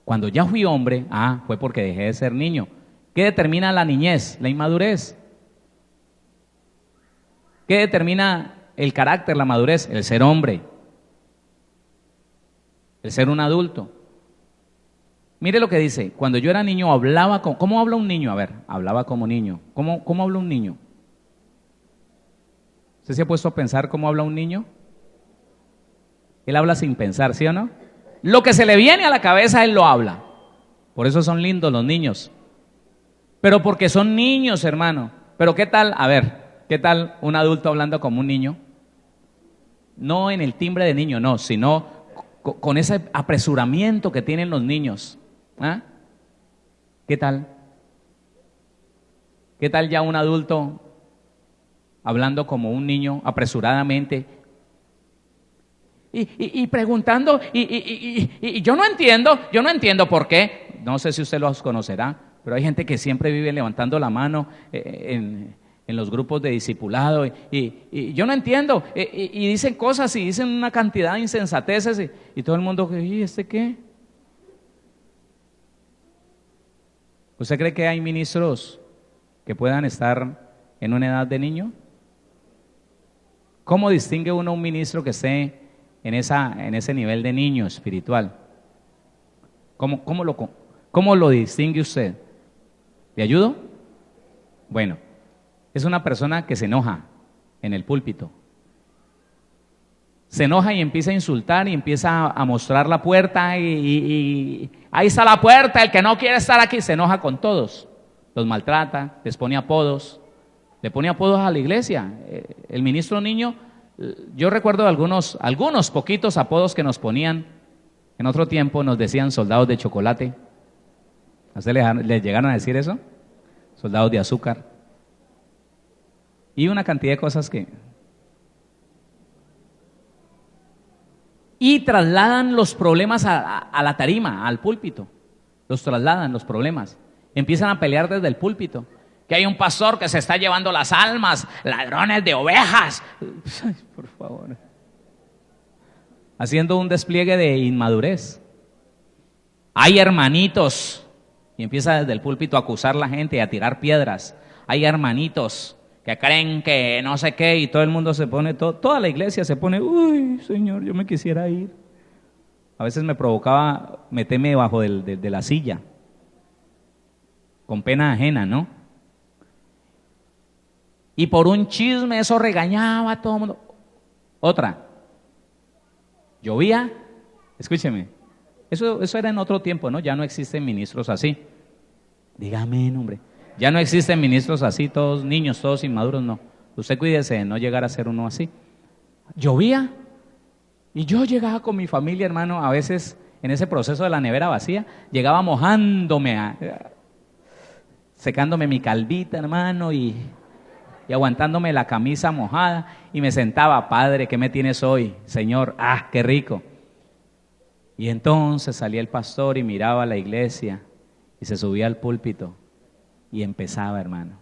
Cuando ya fui hombre, fue porque dejé de ser niño. ¿Qué determina la niñez? La inmadurez. ¿Qué determina el carácter, la madurez? El ser hombre, el ser un adulto. Mire lo que dice, cuando yo era niño hablaba como... ¿Cómo habla un niño? A ver, hablaba como niño. ¿Cómo habla un niño? ¿Usted se ha puesto a pensar cómo habla un niño? Él habla sin pensar, ¿sí o no? Lo que se le viene a la cabeza, él lo habla. Por eso son lindos los niños. Pero porque son niños, hermano. Pero ¿qué tal? A ver, ¿qué tal un adulto hablando como un niño? No en el timbre de niño, no, sino con ese apresuramiento que tienen los niños. ¿Ah? ¿Qué tal? ¿Qué tal ya un adulto hablando como un niño apresuradamente? Y preguntando, y yo no entiendo por qué. No sé si usted los conocerá, pero hay gente que siempre vive levantando la mano en los grupos de discipulado, y yo no entiendo, y dicen cosas y dicen una cantidad de insensateces, y todo el mundo, ¿y este qué? ¿Usted cree que hay ministros que puedan estar en una edad de niño? ¿Cómo distingue uno un ministro que esté en ese nivel de niño espiritual? ¿Cómo lo distingue usted? ¿Le ayudo? Bueno, es una persona que se enoja en el púlpito. Se enoja y empieza a insultar y empieza a mostrar la puerta y ahí está la puerta, el que no quiere estar aquí. Se enoja con todos, los maltrata, les pone apodos, le pone apodos a la iglesia. El ministro niño, yo recuerdo algunos poquitos apodos que nos ponían. En otro tiempo nos decían soldados de chocolate. ¿A usted le llegaron a decir eso? Soldados de azúcar. Y una cantidad de cosas que... Y trasladan los problemas a la tarima, al púlpito. Los trasladan, los problemas. Empiezan a pelear desde el púlpito. Que hay un pastor que se está llevando las almas, ladrones de ovejas. Ay, por favor. Haciendo un despliegue de inmadurez. Hay hermanitos. Y empieza desde el púlpito a acusar a la gente y a tirar piedras. Hay hermanitos que creen que no sé qué, y todo el mundo se pone, toda la iglesia se pone, uy, Señor, yo me quisiera ir. A veces me provocaba meterme debajo de la silla, con pena ajena, ¿no? Y por un chisme eso regañaba a todo el mundo. Otra, llovía, escúcheme, eso era en otro tiempo, ¿no? Ya no existen ministros así. Dígame, hombre. Ya no existen ministros así, todos niños, todos inmaduros, no. Usted cuídese de no llegar a ser uno así. Llovía y yo llegaba con mi familia, hermano, a veces en ese proceso de la nevera vacía, llegaba mojándome, secándome mi calvita, hermano, y aguantándome la camisa mojada, y me sentaba, Padre, ¿qué me tienes hoy? Señor, qué rico. Y entonces salía el pastor y miraba a la iglesia y se subía al púlpito. Y empezaba, hermano.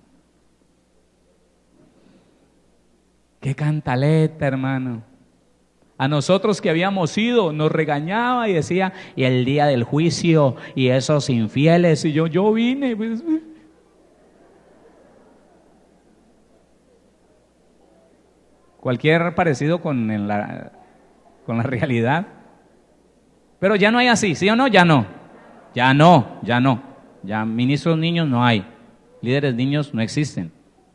¡Qué cantaleta, hermano! A nosotros que habíamos ido, nos regañaba y decía, y el día del juicio, y esos infieles, y yo vine. Pues. Cualquier parecido con la realidad. Pero ya no hay así, ¿sí o no? Ya no. Ya ministros niños no hay. Líderes niños no existen.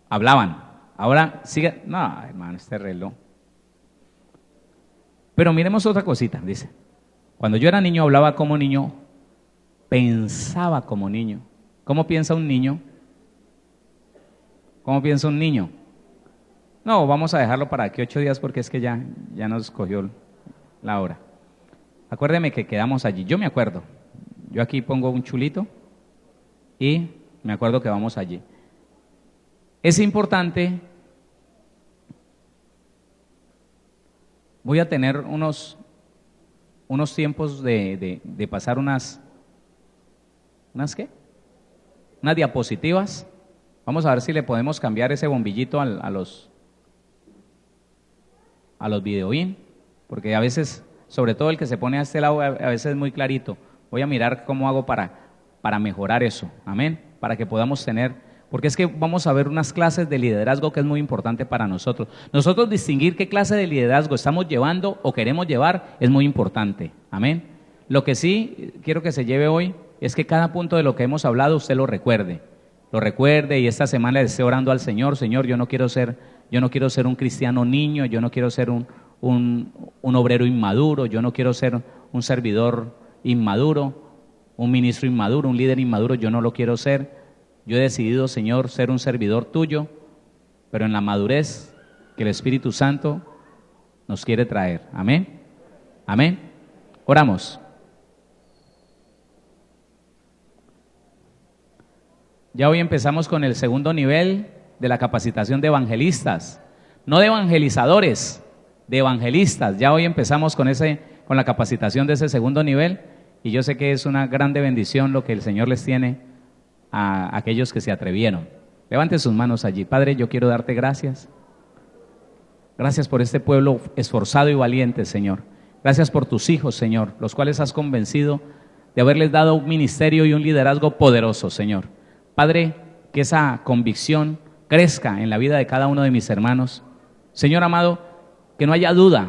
Hablaban. Ahora sigue. No, hermano, este reloj. Pero miremos otra cosita, dice. Cuando yo era niño hablaba como niño, pensaba como niño. ¿Cómo piensa un niño? ¿Cómo piensa un niño? No, vamos a dejarlo para aquí 8 días porque es que ya nos cogió la hora. Acuérdeme que quedamos allí. Yo me acuerdo. Yo aquí pongo un chulito y me acuerdo que vamos allí. Es importante. Voy a tener unos tiempos de pasar unas ¿qué? Unas diapositivas. Vamos a ver si le podemos cambiar ese bombillito a los videoin, porque a veces, sobre todo el que se pone a este lado, a veces es muy clarito. Voy a mirar cómo hago para mejorar eso, amén, para que podamos tener porque es que vamos a ver unas clases de liderazgo que es muy importante para nosotros. Nosotros distinguir qué clase de liderazgo estamos llevando o queremos llevar es muy importante. Amén. Lo que sí quiero que se lleve hoy es que cada punto de lo que hemos hablado usted lo recuerde y esta semana le esté orando al Señor. Señor, yo no quiero ser un cristiano niño, yo no quiero ser un obrero inmaduro, yo no quiero ser un servidor inmaduro, un ministro inmaduro, un líder inmaduro, yo no lo quiero ser. Yo he decidido, Señor, ser un servidor tuyo, pero en la madurez que el Espíritu Santo nos quiere traer. Amén. Amén. Oramos. Ya hoy empezamos con el segundo nivel de la capacitación de evangelistas, no de evangelizadores, de evangelistas. Ya hoy empezamos con la capacitación de ese segundo nivel, y yo sé que es una grande bendición lo que el Señor les tiene a aquellos que se atrevieron. Levante sus manos allí. Padre, yo quiero darte gracias. Gracias por este pueblo esforzado y valiente, Señor. Gracias por tus hijos, Señor, los cuales has convencido de haberles dado un ministerio y un liderazgo poderoso, Señor. Padre, que esa convicción crezca en la vida de cada uno de mis hermanos. Señor amado, que no haya duda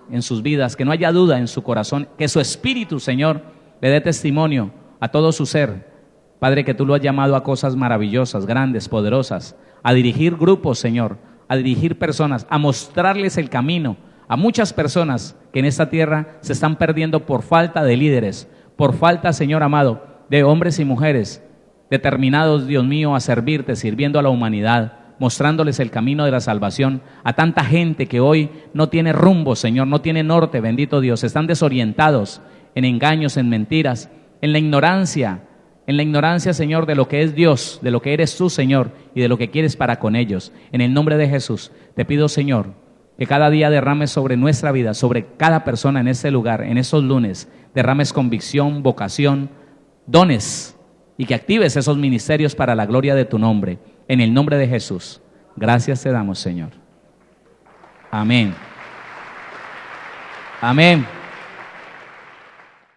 en sus vidas, que no haya duda en su corazón, que su espíritu, Señor, le dé testimonio a todo su ser. Padre, que tú lo has llamado a cosas maravillosas, grandes, poderosas, a dirigir grupos, Señor, a dirigir personas, a mostrarles el camino a muchas personas que en esta tierra se están perdiendo por falta de líderes, por falta, Señor amado, de hombres y mujeres determinados, Dios mío, a servirte, sirviendo a la humanidad, mostrándoles el camino de la salvación a tanta gente que hoy no tiene rumbo, Señor, no tiene norte, bendito Dios, están desorientados en engaños, en mentiras, en la ignorancia, Señor, de lo que es Dios, de lo que eres tú, Señor, y de lo que quieres para con ellos. En el nombre de Jesús, te pido, Señor, que cada día derrames sobre nuestra vida, sobre cada persona en este lugar, en estos lunes, derrames convicción, vocación, dones, y que actives esos ministerios para la gloria de tu nombre. En el nombre de Jesús, gracias te damos, Señor. Amén. Amén.